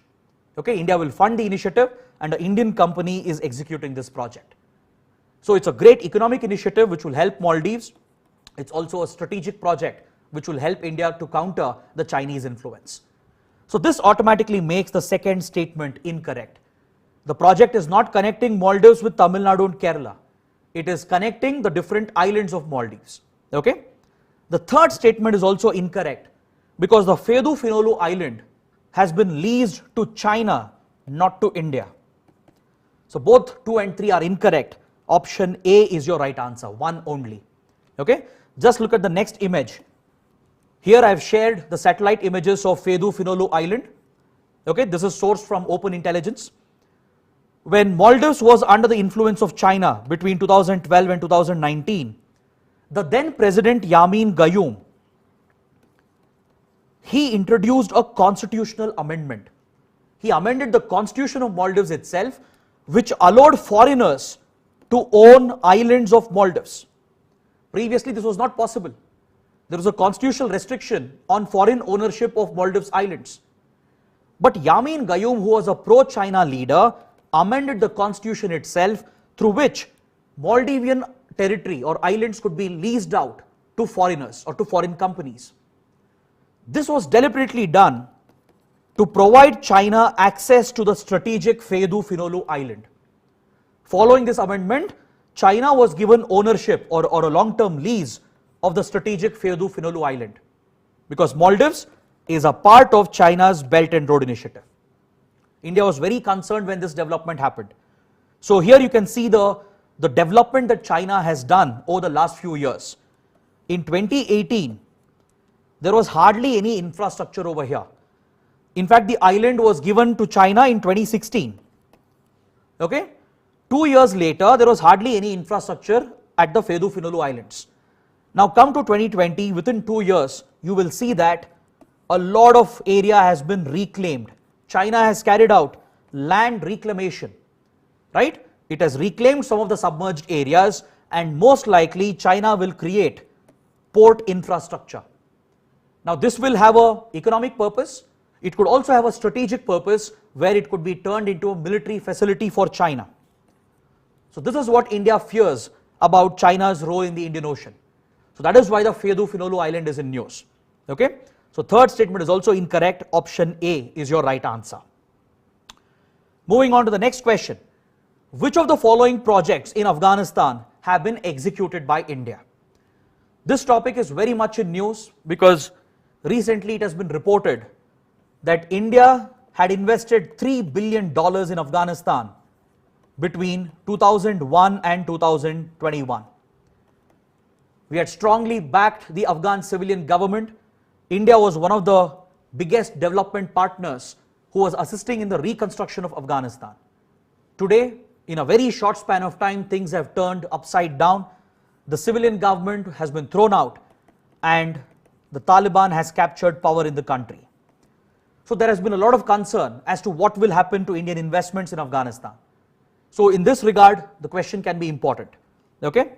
Okay? India will fund the initiative and an Indian company is executing this project. So it's a great economic initiative which will help Maldives. It's also a strategic project which will help India to counter the Chinese influence. So this automatically makes the second statement incorrect. The project is not connecting Maldives with Tamil Nadu and Kerala. It is connecting the different islands of Maldives. Okay? The third statement is also incorrect because the Fedu Finolu Island has been leased to China, not to India. So both 2 and 3 are incorrect. Option A is your right answer, one only. Okay? Just look at the next image. Here I have shared the satellite images of Fedu Finolu Island. Okay? This is sourced from Open Intelligence. When Maldives was under the influence of China between 2012 and 2019, the then President Yamin Gayoom, he introduced a constitutional amendment. He amended the constitution of Maldives itself, which allowed foreigners to own islands of Maldives. Previously, this was not possible. There was a constitutional restriction on foreign ownership of Maldives islands. But Yamin Gayoom, who was a pro-China leader, amended the constitution itself, through which Maldivian territory or islands could be leased out to foreigners or to foreign companies. This was deliberately done to provide China access to the strategic Feydu Finolu island. Following this amendment, China was given ownership or a long-term lease of the strategic Feydu Finolu island, because Maldives is a part of China's Belt and Road Initiative. India was very concerned when this development happened. So here you can see the development that China has done over the last few years. In 2018, there was hardly any infrastructure over here. In fact, the island was given to China in 2016. Okay? 2 years later, there was hardly any infrastructure at the Feydu Finolu Islands. Now come to 2020, within 2 years, you will see that a lot of area has been reclaimed. China has carried out land reclamation, right? It has reclaimed some of the submerged areas, and most likely China will create port infrastructure. Now this will have an economic purpose. It could also have a strategic purpose where it could be turned into a military facility for China. So this is what India fears about China's role in the Indian Ocean. So that is why the Feydu Finolu island is in news. Okay? So third statement is also incorrect. Option A is your right answer. Moving on to the next question. Which of the following projects in Afghanistan have been executed by India? This topic is very much in news because recently it has been reported that India had invested $3 billion in Afghanistan between 2001 and 2021. We had strongly backed the Afghan civilian government. India was one of the biggest development partners who was assisting in the reconstruction of Afghanistan. Today, in a very short span of time, things have turned upside down. The civilian government has been thrown out and the Taliban has captured power in the country. So there has been a lot of concern as to what will happen to Indian investments in Afghanistan. So in this regard, the question can be important. Okay?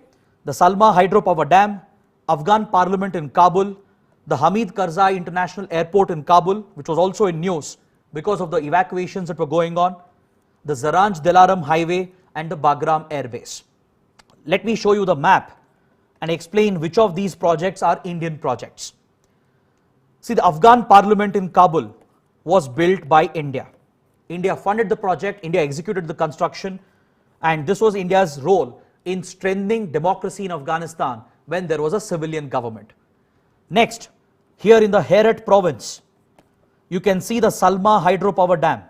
The Salma hydropower dam, Afghan parliament in Kabul, the Hamid Karzai International Airport in Kabul, which was also in news because of the evacuations that were going on, the Zaranj-Dilaram highway and the Bagram Air Base. Let me show you the map and explain which of these projects are Indian projects. See, the Afghan parliament in Kabul was built by India. India funded the project, India executed the construction, and this was India's role in strengthening democracy in Afghanistan when there was a civilian government. Next, here in the Herat province, you can see the Salma hydropower dam,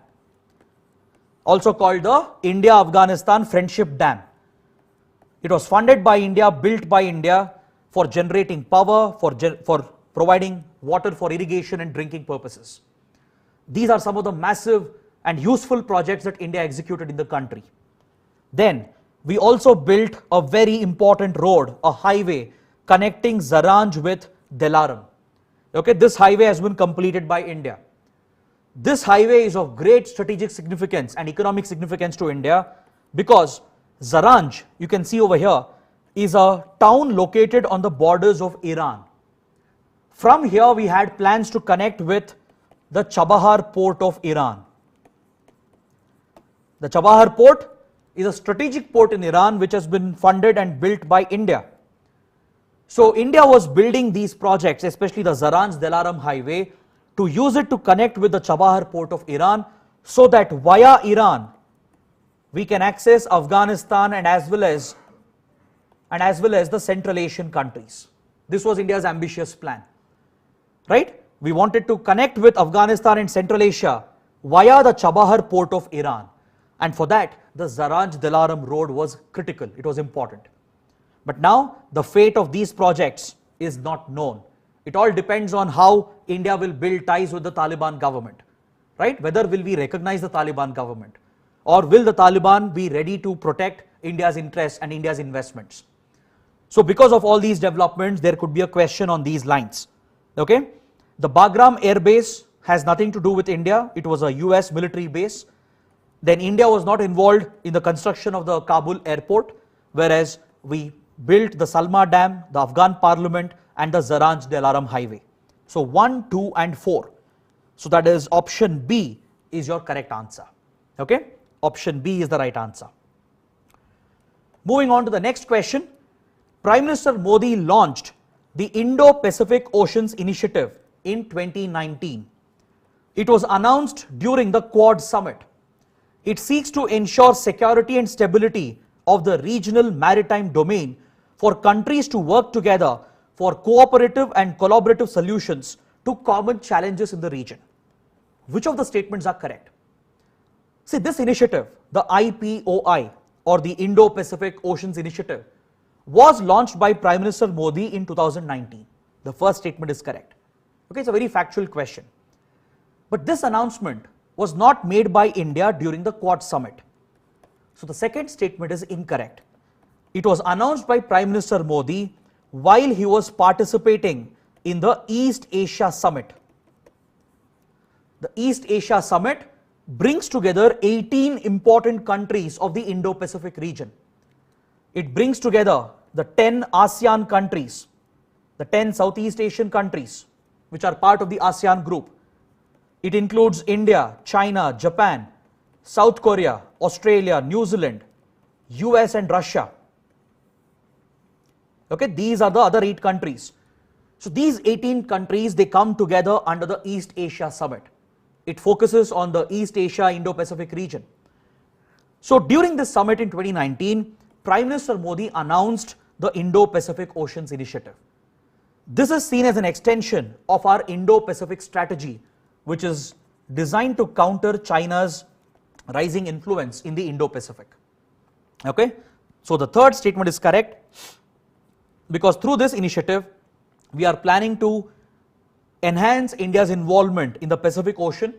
also called the India-Afghanistan Friendship Dam. It was funded by India, built by India for generating power, for providing water for irrigation and drinking purposes. These are some of the massive and useful projects that India executed in the country. Then, we also built a very important road, a highway connecting Zaranj with Dilaram. Okay, this highway has been completed by India. This highway is of great strategic significance and economic significance to India because Zaranj, you can see over here, is a town located on the borders of Iran. From here, we had plans to connect with the Chabahar port of Iran. The Chabahar port is a strategic port in Iran which has been funded and built by India. So India was building these projects, especially the Zaranj-Dilaram highway, to use it to connect with the Chabahar port of Iran so that via Iran we can access Afghanistan and as well as the Central Asian countries. This was India's ambitious plan, right? We wanted to connect with Afghanistan and Central Asia via the Chabahar port of Iran, and for that the Zaranj-Dilaram road was critical, it was important. But now the fate of these projects is not known. It all depends on how India will build ties with the Taliban government, right? Whether will we recognize the Taliban government or will the Taliban be ready to protect India's interests and India's investments? So because of all these developments, there could be a question on these lines. Okay, the Bagram Air Base has nothing to do with India. It was a US military base. Then India was not involved in the construction of the Kabul airport, whereas we built the Salma Dam, the Afghan Parliament, and the Zaranj Dilaram Highway. So 1, 2, and 4. So that is option B is your correct answer. Okay, option B is the right answer. Moving on to the next question. Prime Minister Modi launched the Indo-Pacific Oceans Initiative in 2019. It was announced during the Quad Summit. It seeks to ensure security and stability of the regional maritime domain for countries to work together for cooperative and collaborative solutions to common challenges in the region. Which of the statements are correct? See, this initiative, the IPOI or the Indo-Pacific Oceans Initiative, was launched by Prime Minister Modi in 2019. The first statement is correct. Okay, it's a very factual question. But this announcement was not made by India during the Quad Summit. So the second statement is incorrect. It was announced by Prime Minister Modi while he was participating in the East Asia Summit. The East Asia Summit brings together 18 important countries of the Indo-Pacific region. It brings together the 10 ASEAN countries, the 10 Southeast Asian countries, which are part of the ASEAN group. It includes India, China, Japan, South Korea, Australia, New Zealand, US and Russia. Okay, these are the other 8 countries. So these 18 countries, they come together under the East Asia Summit. It focuses on the East Asia Indo-Pacific region. So during this summit in 2019, Prime Minister Modi announced the Indo-Pacific Oceans Initiative. This is seen as an extension of our Indo-Pacific strategy, which is designed to counter China's rising influence in the Indo-Pacific. Okay, so the third statement is correct, because through this initiative, we are planning to enhance India's involvement in the Pacific Ocean.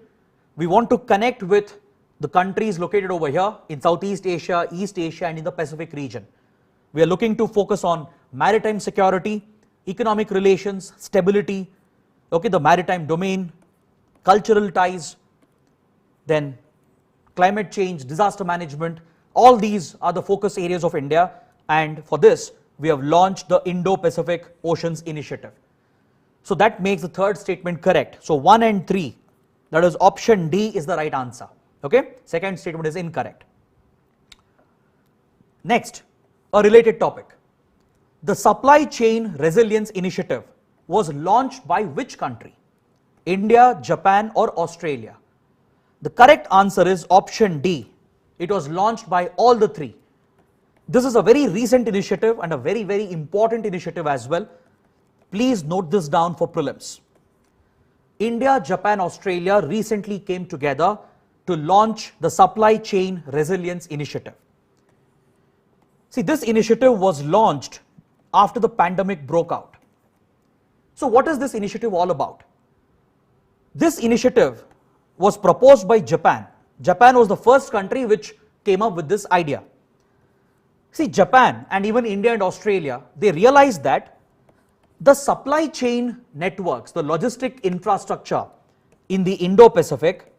We want to connect with the countries located over here in Southeast Asia, East Asia, and in the Pacific region. We are looking to focus on maritime security, economic relations, stability, okay, the maritime domain, cultural ties, then climate change, disaster management. All these are the focus areas of India, and for this, we have launched the Indo-Pacific Oceans Initiative. So that makes the third statement correct. So 1 and 3, that is option D is the right answer. Okay, second statement is incorrect. Next, a related topic. The Supply Chain Resilience Initiative was launched by which country? India, Japan, or Australia? The correct answer is option D. It was launched by all the 3. This is a very recent initiative and a very, very important initiative as well. Please note this down for prelims. India, Japan, Australia recently came together to launch the Supply Chain Resilience Initiative. See, this initiative was launched after the pandemic broke out. So what is this initiative all about? This initiative was proposed by Japan. Japan was the first country which came up with this idea. See, Japan and even India and Australia, they realized that the supply chain networks, the logistic infrastructure in the Indo-Pacific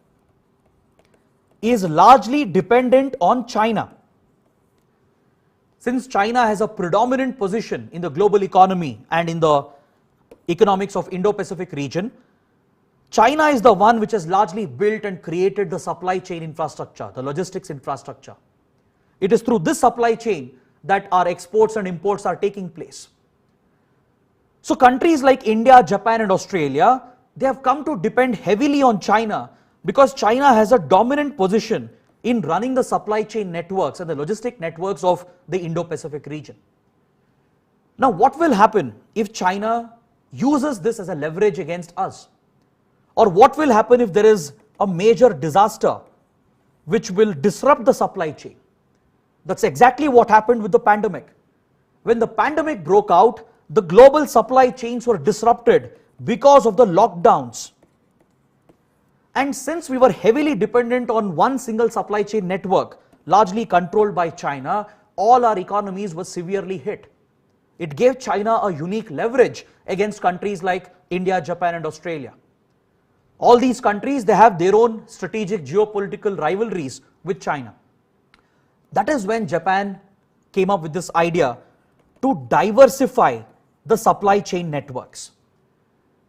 is largely dependent on China. Since China has a predominant position in the global economy and in the economics of Indo-Pacific region, China is the one which has largely built and created the supply chain infrastructure, the logistics infrastructure. It is through this supply chain that our exports and imports are taking place. So countries like India, Japan and Australia, they have come to depend heavily on China because China has a dominant position in running the supply chain networks and the logistic networks of the Indo-Pacific region. Now what will happen if China uses this as a leverage against us? Or what will happen if there is a major disaster which will disrupt the supply chain? That's exactly what happened with the pandemic. When the pandemic broke out, the global supply chains were disrupted because of the lockdowns. And since we were heavily dependent on one single supply chain network, largely controlled by China, all our economies were severely hit. It gave China a unique leverage against countries like India, Japan and Australia. All these countries, they have their own strategic geopolitical rivalries with China. That is when Japan came up with this idea to diversify the supply chain networks.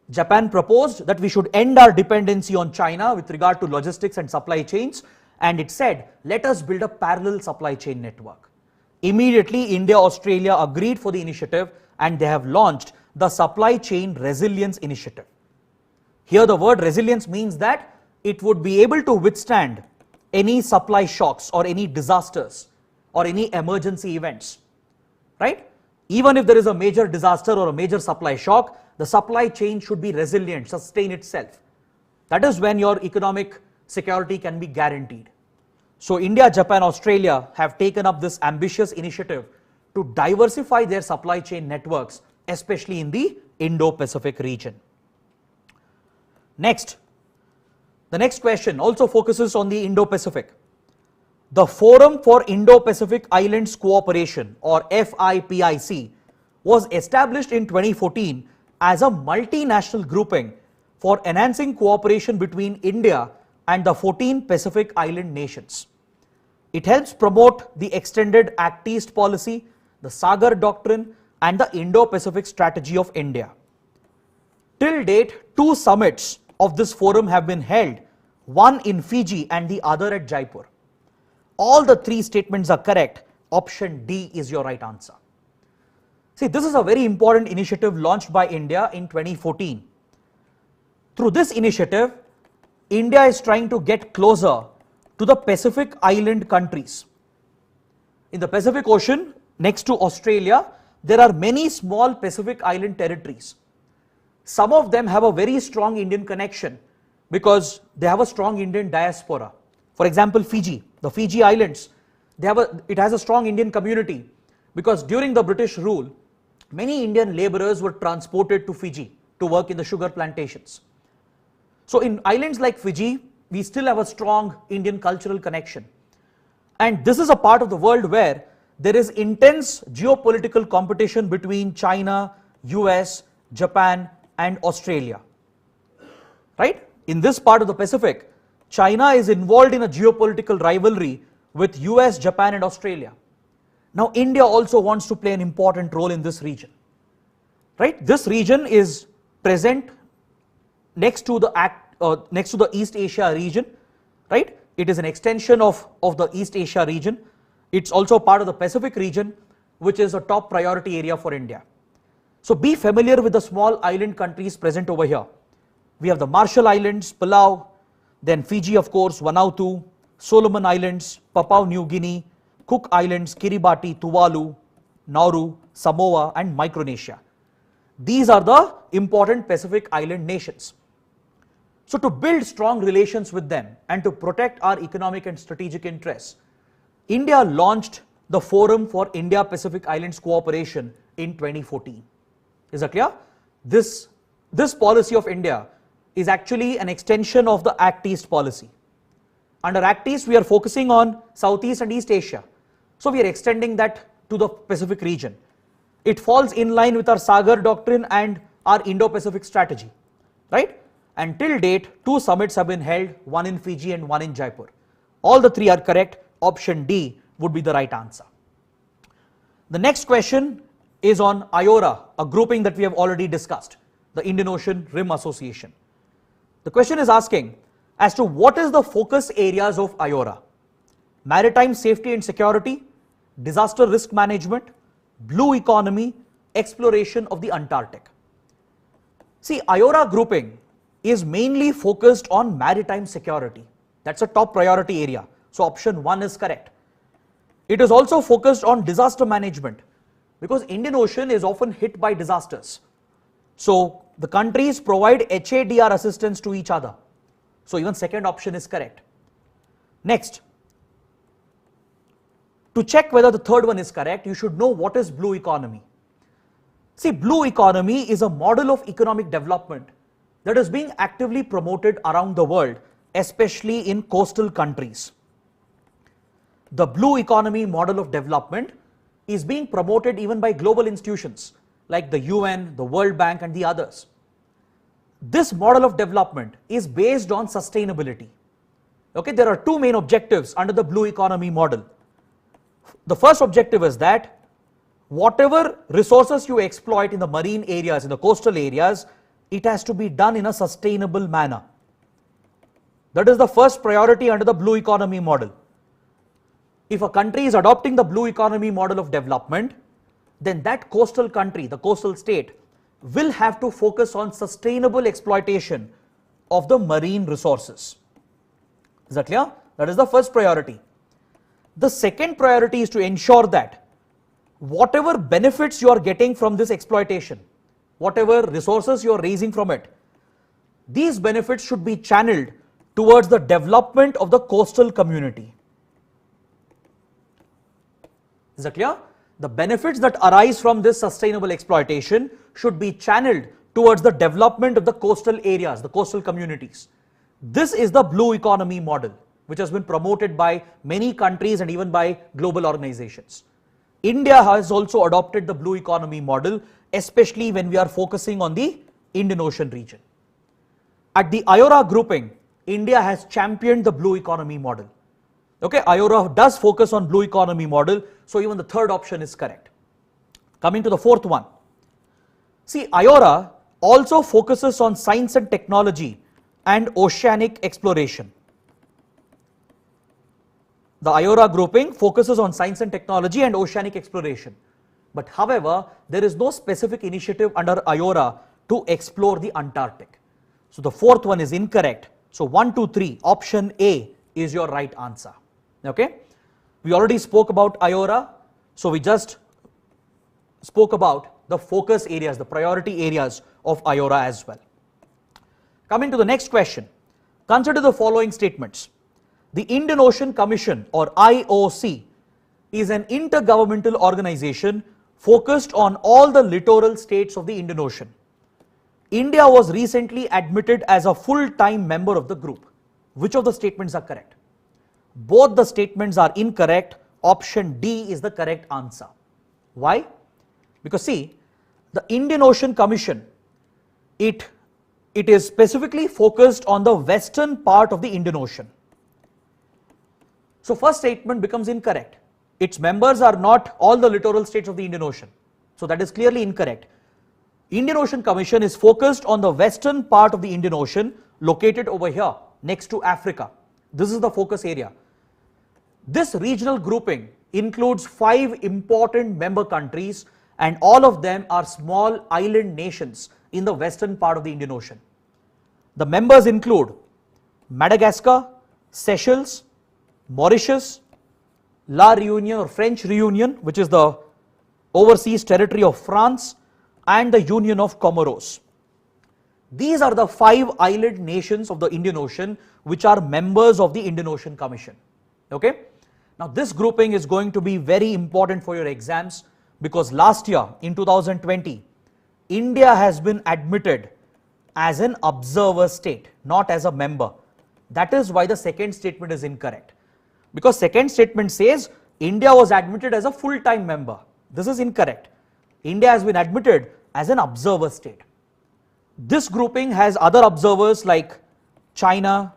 Japan proposed that we should end our dependency on China with regard to logistics and supply chains, and it said, let us build a parallel supply chain network. Immediately, India, Australia agreed for the initiative, and they have launched the Supply Chain Resilience Initiative. Here the word resilience means that it would be able to withstand any supply shocks or any disasters or any emergency events, right? Even if there is a major disaster or a major supply shock, the supply chain should be resilient, sustain itself. That is when your economic security can be guaranteed. So India, Japan, Australia have taken up this ambitious initiative to diversify their supply chain networks, especially in the Indo-Pacific region. Next, the next question also focuses on the Indo-Pacific. The Forum for Indo-Pacific Islands Cooperation, or FIPIC, was established in 2014 as a multinational grouping for enhancing cooperation between India and the 14 Pacific Island nations. It helps promote the extended Act East policy, the Sagar Doctrine, and the Indo-Pacific strategy of India. Till date, 2 summits of this forum have been held, one in Fiji and the other at Jaipur. All the 3 statements are correct. Option D is your right answer. See, this is a very important initiative launched by India in 2014. Through this initiative, India is trying to get closer to the Pacific Island countries. In the Pacific Ocean, next to Australia, there are many small Pacific Island territories. Some of them have a very strong Indian connection because they have a strong Indian diaspora. For example, Fiji, the Fiji Islands, it has a strong Indian community because during the British rule, many Indian laborers were transported to Fiji to work in the sugar plantations. So in islands like Fiji, we still have a strong Indian cultural connection. And this is a part of the world where there is intense geopolitical competition between China, US, Japan, and Australia. Right? In this part of the Pacific, China is involved in a geopolitical rivalry with US, Japan, and Australia. Now, India also wants to play an important role in this region. Right? This region is present next to the East Asia region. Right? It is an extension of the East Asia region. It's also part of the Pacific region, which is a top priority area for India. So be familiar with the small island countries present over here. We have the Marshall Islands, Palau, then Fiji, of course, Vanuatu, Solomon Islands, Papua New Guinea, Cook Islands, Kiribati, Tuvalu, Nauru, Samoa, and Micronesia. These are the important Pacific Island nations. So to build strong relations with them and to protect our economic and strategic interests, India launched the Forum for India-Pacific Islands Cooperation in 2014. Is that clear? This policy of India is actually an extension of the Act East policy. Under Act East, we are focusing on Southeast and East Asia. So we are extending that to the Pacific region. It falls in line with our Sagar Doctrine and our Indo-Pacific strategy, right? And till date, 2 summits have been held, one in Fiji and one in Jaipur. All the 3 are correct. Option D would be the right answer. The next question is on IORA, a grouping that we have already discussed, the Indian Ocean Rim Association. The question is asking as to what is the focus areas of IORA: maritime safety and security, disaster risk management, blue economy, exploration of the Antarctic. See, IORA grouping is mainly focused on maritime security. That's a top priority area. So option 1 is correct. It is also focused on disaster management because Indian Ocean is often hit by disasters. So the countries provide HADR assistance to each other. So even second option is correct. Next, to check whether the third one is correct, you should know what is blue economy. See, blue economy is a model of economic development that is being actively promoted around the world, especially in coastal countries. The blue economy model of development is being promoted even by global institutions like the UN, the World Bank and the others. This model of development is based on sustainability. Okay, there are two main objectives under the blue economy model. The first objective is that whatever resources you exploit in the marine areas, in the coastal areas, it has to be done in a sustainable manner. That is the first priority under the blue economy model. If a country is adopting the blue economy model of development, then that coastal country, the coastal state, will have to focus on sustainable exploitation of the marine resources. Is that clear? That is the first priority. The second priority is to ensure that whatever benefits you are getting from this exploitation, whatever resources you are raising from it, these benefits should be channeled towards the development of the coastal community. Is that clear? The benefits that arise from this sustainable exploitation should be channeled towards the development of the coastal areas, the coastal communities. This is the blue economy model, which has been promoted by many countries and even by global organizations. India has also adopted the blue economy model, especially when we are focusing on the Indian Ocean region. At the IORA grouping, India has championed the blue economy model. Okay, IORA does focus on blue economy model, so even the third option is correct. Coming to the fourth one. See, IORA also focuses on science and technology and oceanic exploration. The IORA grouping focuses on science and technology and oceanic exploration. But however, there is no specific initiative under IORA to explore the Antarctic. So the fourth one is incorrect. So 1, 2, 3, option A is your right answer. Okay, we already spoke about IORA, so we just spoke about the focus areas, the priority areas of IORA as well. Coming to the next question, consider the following statements. The Indian Ocean Commission, or IOC, is an intergovernmental organization focused on all the littoral states of the Indian Ocean. India was recently admitted as a full-time member of the group. Which of the statements are correct? Both the statements are incorrect. Option D is the correct answer. Why? Because see, the Indian Ocean Commission, it is specifically focused on the western part of the Indian Ocean. So first statement becomes incorrect. Its members are not all the littoral states of the Indian Ocean. So that is clearly incorrect. Indian Ocean Commission is focused on the western part of the Indian Ocean, located over here next to Africa. This is the focus area. This regional grouping includes 5 important member countries, and all of them are small island nations in the western part of the Indian Ocean. The members include Madagascar, Seychelles, Mauritius, La Réunion or French Réunion, which is the overseas territory of France, and the Union of Comoros. These are the 5 island nations of the Indian Ocean which are members of the Indian Ocean Commission. Okay? Now this grouping is going to be very important for your exams, because last year in 2020, India has been admitted as an observer state, not as a member. That is why the second statement is incorrect. Because second statement says India was admitted as a full-time member. This is incorrect. India has been admitted as an observer state. This grouping has other observers like China,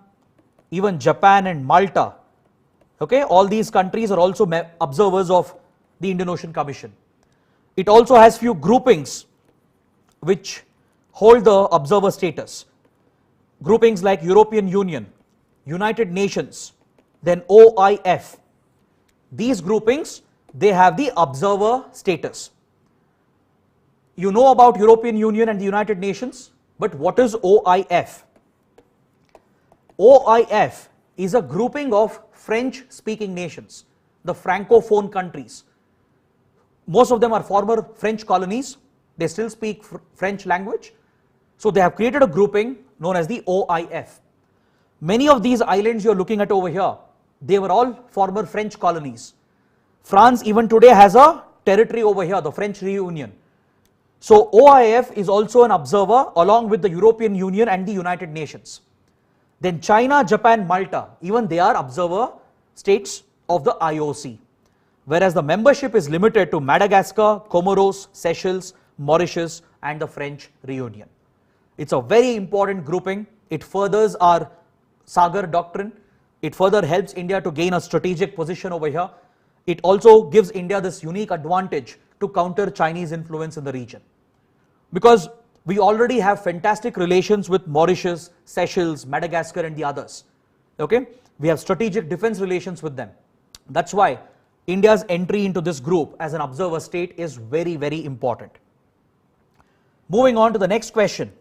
even Japan and Malta. Okay, all these countries are also observers of the Indian Ocean Commission. It also has few groupings which hold the observer status. Groupings like European Union, United Nations, then OIF. These groupings, they have the observer status. You know about European Union and the United Nations, but what is OIF? OIF is a grouping of French-speaking nations, the Francophone countries. Most of them are former French colonies. They still speak French language. So they have created a grouping known as the OIF. Many of these islands you are looking at over here, they were all former French colonies. France even today has a territory over here, the French Réunion. So OIF is also an observer along with the European Union and the United Nations. Then China, Japan, Malta, even they are observer states of the IOC. whereas the membership is limited to Madagascar, Comoros, Seychelles, Mauritius and the French Reunion. It's a very important grouping. It furthers our Sagar doctrine. It further helps India to gain a strategic position over here. It also gives India this unique advantage to counter Chinese influence in the region. Because we already have fantastic relations with Mauritius, Seychelles, Madagascar and the others. Okay? We have strategic defense relations with them. That's why India's entry into this group as an observer state is very, very important. Moving on to the next question.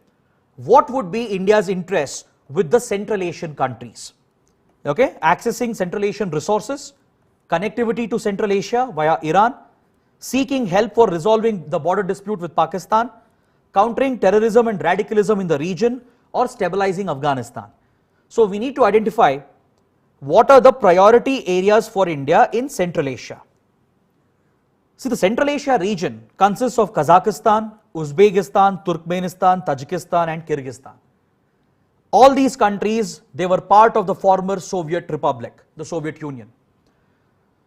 What would be India's interest with the Central Asian countries? Okay? Accessing Central Asian resources, connectivity to Central Asia via Iran, seeking help for resolving the border dispute with Pakistan, countering terrorism and radicalism in the region, or stabilizing Afghanistan. So we need to identify what are the priority areas for India in Central Asia. See, the Central Asia region consists of Kazakhstan, Uzbekistan, Turkmenistan, Tajikistan and Kyrgyzstan. All these countries, they were part of the former Soviet Republic, the Soviet Union.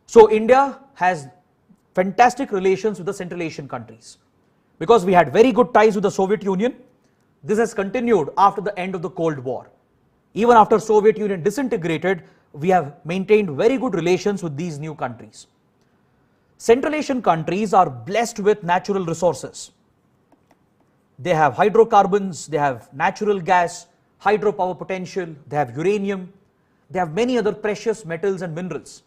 So India has fantastic relations with the Central Asian countries. Because we had very good ties with the Soviet Union, this has continued after the end of the Cold War. Even after Soviet Union disintegrated, we have maintained very good relations with these new countries. Central Asian countries are blessed with natural resources. They have hydrocarbons, they have natural gas, hydropower potential, they have uranium, they have many other precious metals and minerals.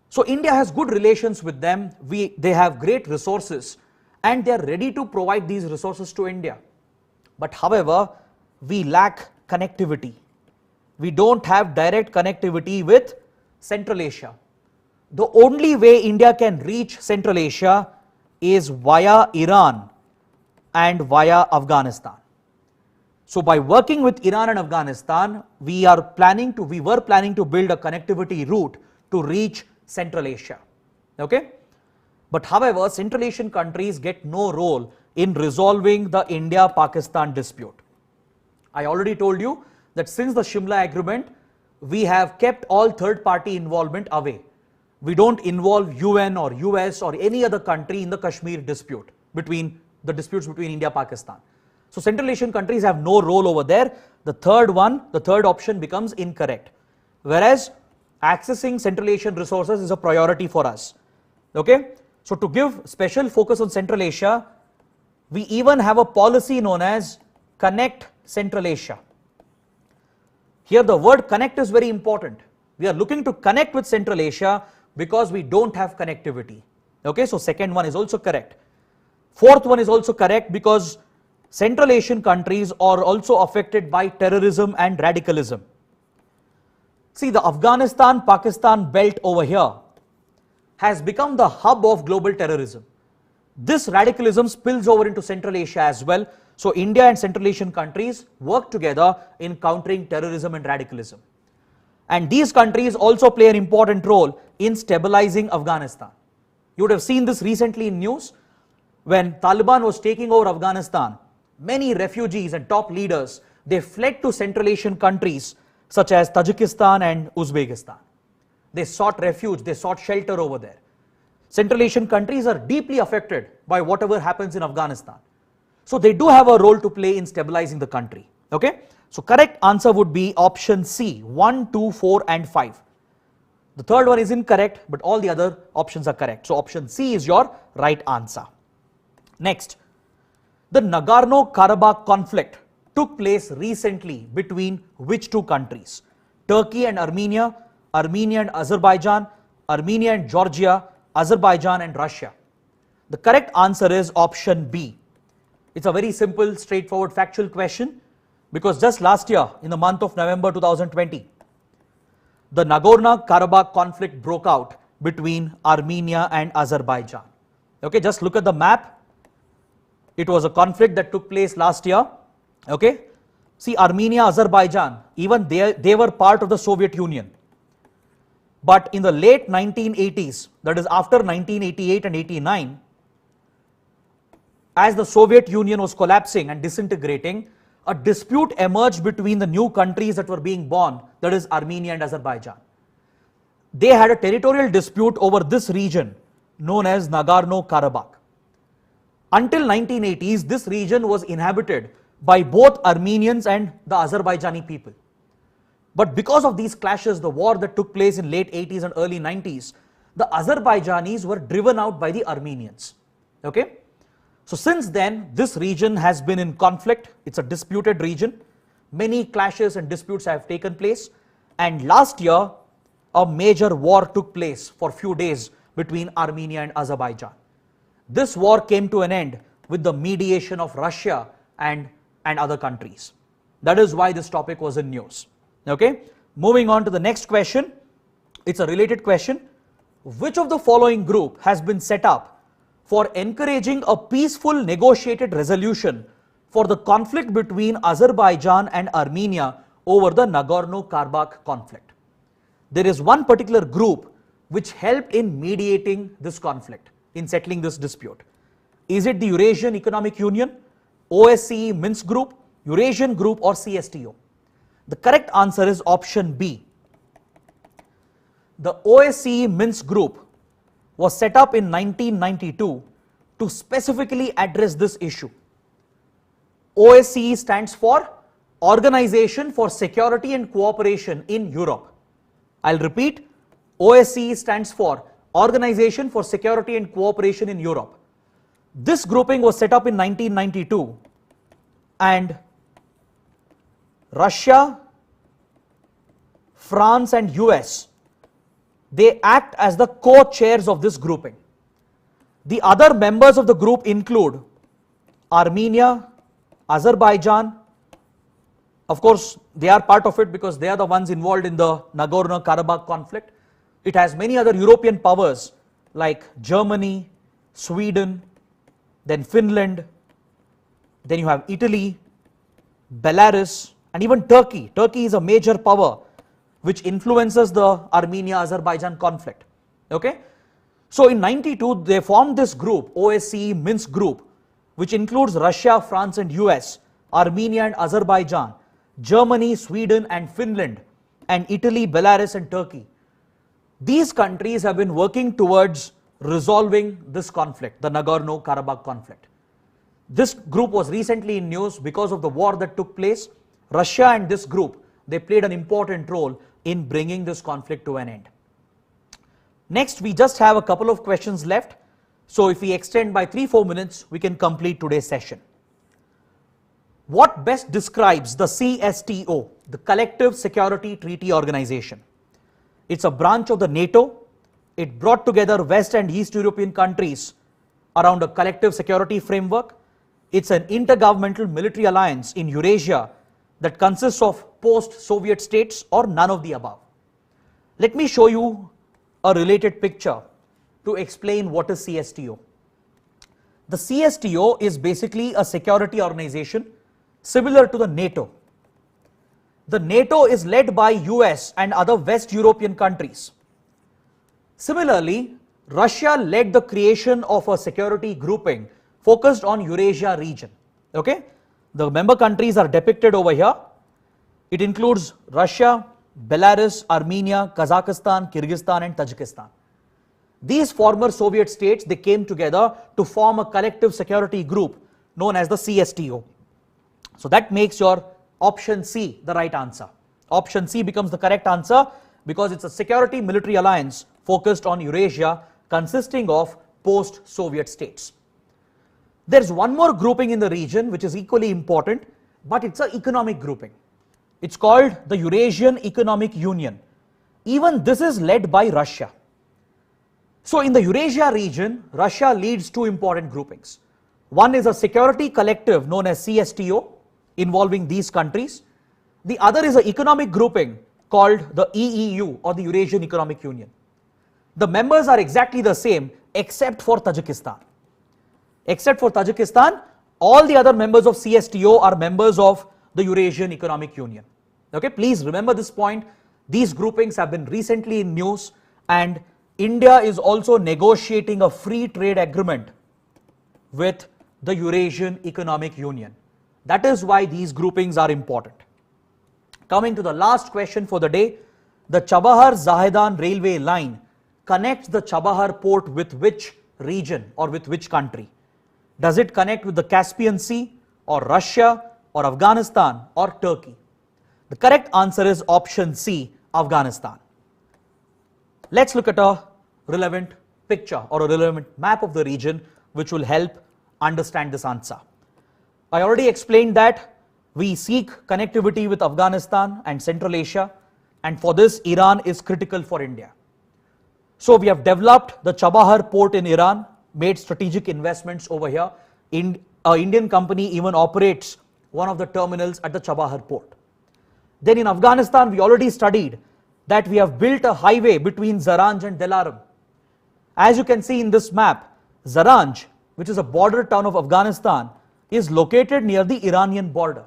So India has good relations with them, they have great resources and they are ready to provide these resources to India. But however, we lack connectivity. We don't have direct connectivity with Central Asia. The only way India can reach Central Asia is via Iran and via Afghanistan. So by working with Iran and Afghanistan, we were planning to build a connectivity route to reach Central Asia. Okay? But however, Central Asian countries get no role in resolving the India-Pakistan dispute. I already told you that since the Shimla Agreement, we have kept all third-party involvement away. We don't involve UN or US or any other country in the Kashmir dispute, between the disputes between India and Pakistan. So Central Asian countries have no role over there. The third option becomes incorrect. Whereas accessing Central Asian resources is a priority for us. Okay? So to give special focus on Central Asia, we even have a policy known as Connect Central Asia. Here the word connect is very important. We are looking to connect with Central Asia because we don't have connectivity. Okay, so second one is also correct. Fourth one is also correct because Central Asian countries are also affected by terrorism and radicalism. See, the Afghanistan-Pakistan belt over here has become the hub of global terrorism. This radicalism spills over into Central Asia as well. So India and Central Asian countries work together in countering terrorism and radicalism. And these countries also play an important role in stabilizing Afghanistan. You would have seen this recently in news. When Taliban was taking over Afghanistan, many refugees and top leaders, they fled to Central Asian countries such as Tajikistan and Uzbekistan. They sought refuge, they sought shelter over there. Central Asian countries are deeply affected by whatever happens in Afghanistan. So they do have a role to play in stabilizing the country. Okay? So correct answer would be option C, 1, 2, 4 and 5. The third one is incorrect, but all the other options are correct. So option C is your right answer. Next, the Nagorno-Karabakh conflict took place recently between which two countries? Turkey and Armenia, Armenia and Azerbaijan, Armenia and Georgia, Azerbaijan and Russia. The correct answer is option B. It's a very simple, straightforward, factual question because just last year in the month of November 2020, the Nagorno-Karabakh conflict broke out between Armenia and Azerbaijan. Okay, just look at the map. It was a conflict that took place last year. Okay, see Armenia, Azerbaijan, even they were part of the Soviet Union. But in the late 1980s, that is after 1988 and 89, as the Soviet Union was collapsing and disintegrating, a dispute emerged between the new countries that were being born, that is Armenia and Azerbaijan. they had a territorial dispute over this region known as Nagorno-Karabakh. Until 1980s, this region was inhabited by both Armenians and the Azerbaijani people. But because of these clashes, the war that took place in late 80s and early 90s, the Azerbaijanis were driven out by the Armenians. Okay? So since then, this region has been in conflict. It's a disputed region. Many clashes and disputes have taken place. And last year, a major war took place for a few days between Armenia and Azerbaijan. This war came to an end with the mediation of Russia and other countries. That is why this topic was in news. Okay? Moving on to the next question. It's a related question. Which of the following group has been set up for encouraging a peaceful negotiated resolution for the conflict between Azerbaijan and Armenia over the Nagorno-Karabakh conflict? There is one particular group which helped in mediating this conflict, in settling this dispute. Is it the Eurasian Economic Union, OSCE Minsk Group, Eurasian Group, or CSTO? The correct answer is option B. The OSCE Minsk Group was set up in 1992 to specifically address this issue. OSCE stands for Organization for Security and Cooperation in Europe. I'll repeat, OSCE stands for Organization for Security and Cooperation in Europe. This grouping was set up in 1992, and Russia, France and US, they act as the co-chairs of this grouping. The other members of the group include Armenia, Azerbaijan. Of course, they are part of it because they are the ones involved in the Nagorno-Karabakh conflict. It has many other European powers like Germany, Sweden, then Finland, then you have Italy, Belarus, and even Turkey. Turkey is a major power which influences the Armenia-Azerbaijan conflict. Okay? So in 92, they formed this group, OSCE Minsk Group, which includes Russia, France and US, Armenia and Azerbaijan, Germany, Sweden and Finland, and Italy, Belarus and Turkey. These countries have been working towards resolving this conflict, the Nagorno-Karabakh conflict. This group was recently in news because of the war that took place. Russia and this group, they played an important role in bringing this conflict to an end. Next, we just have a couple of questions left. So if we extend by 3-4 minutes, we can complete today's session. What best describes the CSTO, the Collective Security Treaty Organization? It's a branch of the NATO. It brought together West and East European countries around a collective security framework. It's an intergovernmental military alliance in Eurasia that consists of post-Soviet states or none of the above. Let me show you a related picture to explain what is CSTO. The CSTO is basically a security organization similar to the NATO. The NATO is led by US and other West European countries. Similarly, Russia led the creation of a security grouping focused on Eurasia region. Okay? The member countries are depicted over here. It includes Russia, Belarus, Armenia, Kazakhstan, Kyrgyzstan and Tajikistan. These former Soviet states, they came together to form a collective security group known as the CSTO. So that makes your option C the right answer. Option C becomes the correct answer because it's a security military alliance focused on Eurasia consisting of post-Soviet states. There's one more grouping in the region which is equally important, but it's an economic grouping. It's called the Eurasian Economic Union. Even this is led by Russia. So in the Eurasia region, Russia leads two important groupings. One is a security collective known as CSTO involving these countries. The other is an economic grouping called the EEU or the Eurasian Economic Union. The members are exactly the same except for Tajikistan. Except for Tajikistan, all the other members of CSTO are members of the Eurasian Economic Union. Okay, please remember this point. These groupings have been recently in news, and India is also negotiating a free trade agreement with the Eurasian Economic Union. That is why these groupings are important. Coming to the last question for the day, the Chabahar-Zahedan railway line connects the Chabahar port with which region or with which country? Does it connect with the Caspian Sea or Russia or Afghanistan or Turkey? The correct answer is option C, Afghanistan. Let's look at a relevant picture or a relevant map of the region which will help understand this answer. I already explained that we seek connectivity with Afghanistan and Central Asia, and for this Iran is critical for India. So we have developed the Chabahar port in Iran, made strategic investments over here. An Indian company even operates one of the terminals at the Chabahar port. Then in Afghanistan, we already studied that we have built a highway between Zaranj and Dilaram. As you can see in this map, Zaranj, which is a border town of Afghanistan, is located near the Iranian border.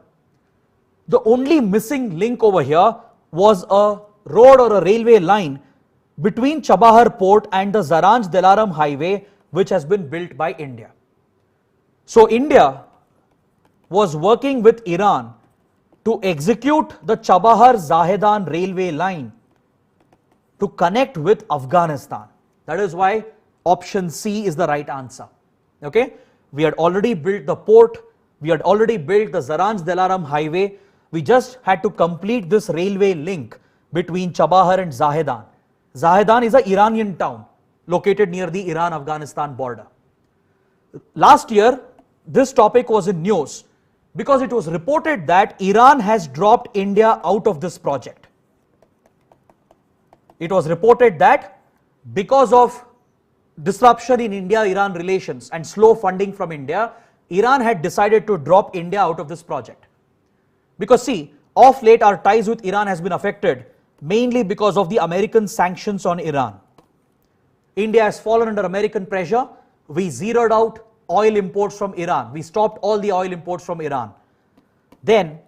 The only missing link over here was a road or a railway line between Chabahar port and the Zaranj-Dilaram highway, which has been built by India. So India was working with Iran to execute the Chabahar-Zahedan railway line to connect with Afghanistan. That is why option C is the right answer. Okay, we had already built the port, we had already built the Zaranj-Dilaram highway. We just had to complete this railway link between Chabahar and Zahedan. Zahedan is an Iranian town located near the Iran-Afghanistan border. Last year, this topic was in news because it was reported that Iran has dropped India out of this project. It was reported that because of disruption in India-Iran relations and slow funding from India, Iran had decided to drop India out of this project. Because see, of late our ties with Iran has been affected mainly because of the American sanctions on Iran. India has fallen under American pressure. We zeroed out oil imports from Iran. We stopped all the oil imports from Iran. Then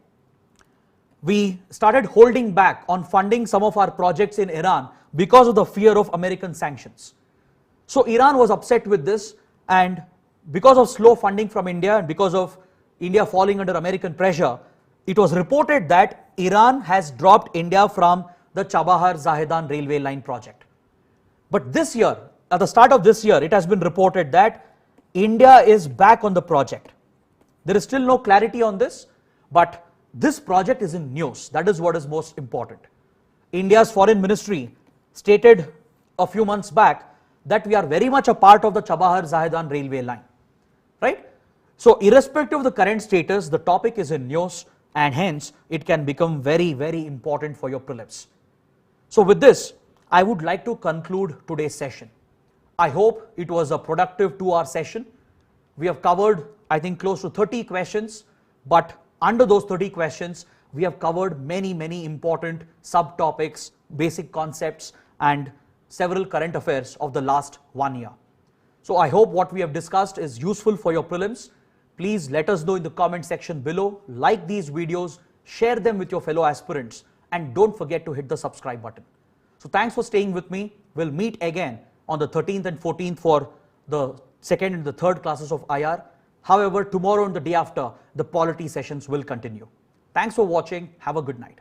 we started holding back on funding some of our projects in Iran because of the fear of American sanctions. So Iran was upset with this, and because of slow funding from India and because of India falling under American pressure, it was reported that Iran has dropped India from the Chabahar-Zahedan railway line project. But this year, at the start of this year, it has been reported that India is back on the project. There is still no clarity on this, but this project is in news. That is what is most important. India's foreign ministry stated a few months back that we are very much a part of the Chabahar-Zahedan railway line, right? So irrespective of the current status, the topic is in news, and hence it can become very, very important for your prelims. So with this, I would like to conclude today's session. I hope it was a productive 2-hour session. We have covered, I think, close to 30 questions, but under those 30 questions, we have covered many, many important subtopics, basic concepts, and several current affairs of the last 1 year. So I hope what we have discussed is useful for your prelims. Please let us know in the comment section below, like these videos, share them with your fellow aspirants, and don't forget to hit the subscribe button. So thanks for staying with me. We'll meet again on the 13th and 14th for the second and the third classes of IR. However, tomorrow and the day after, the polity sessions will continue. Thanks for watching. Have a good night.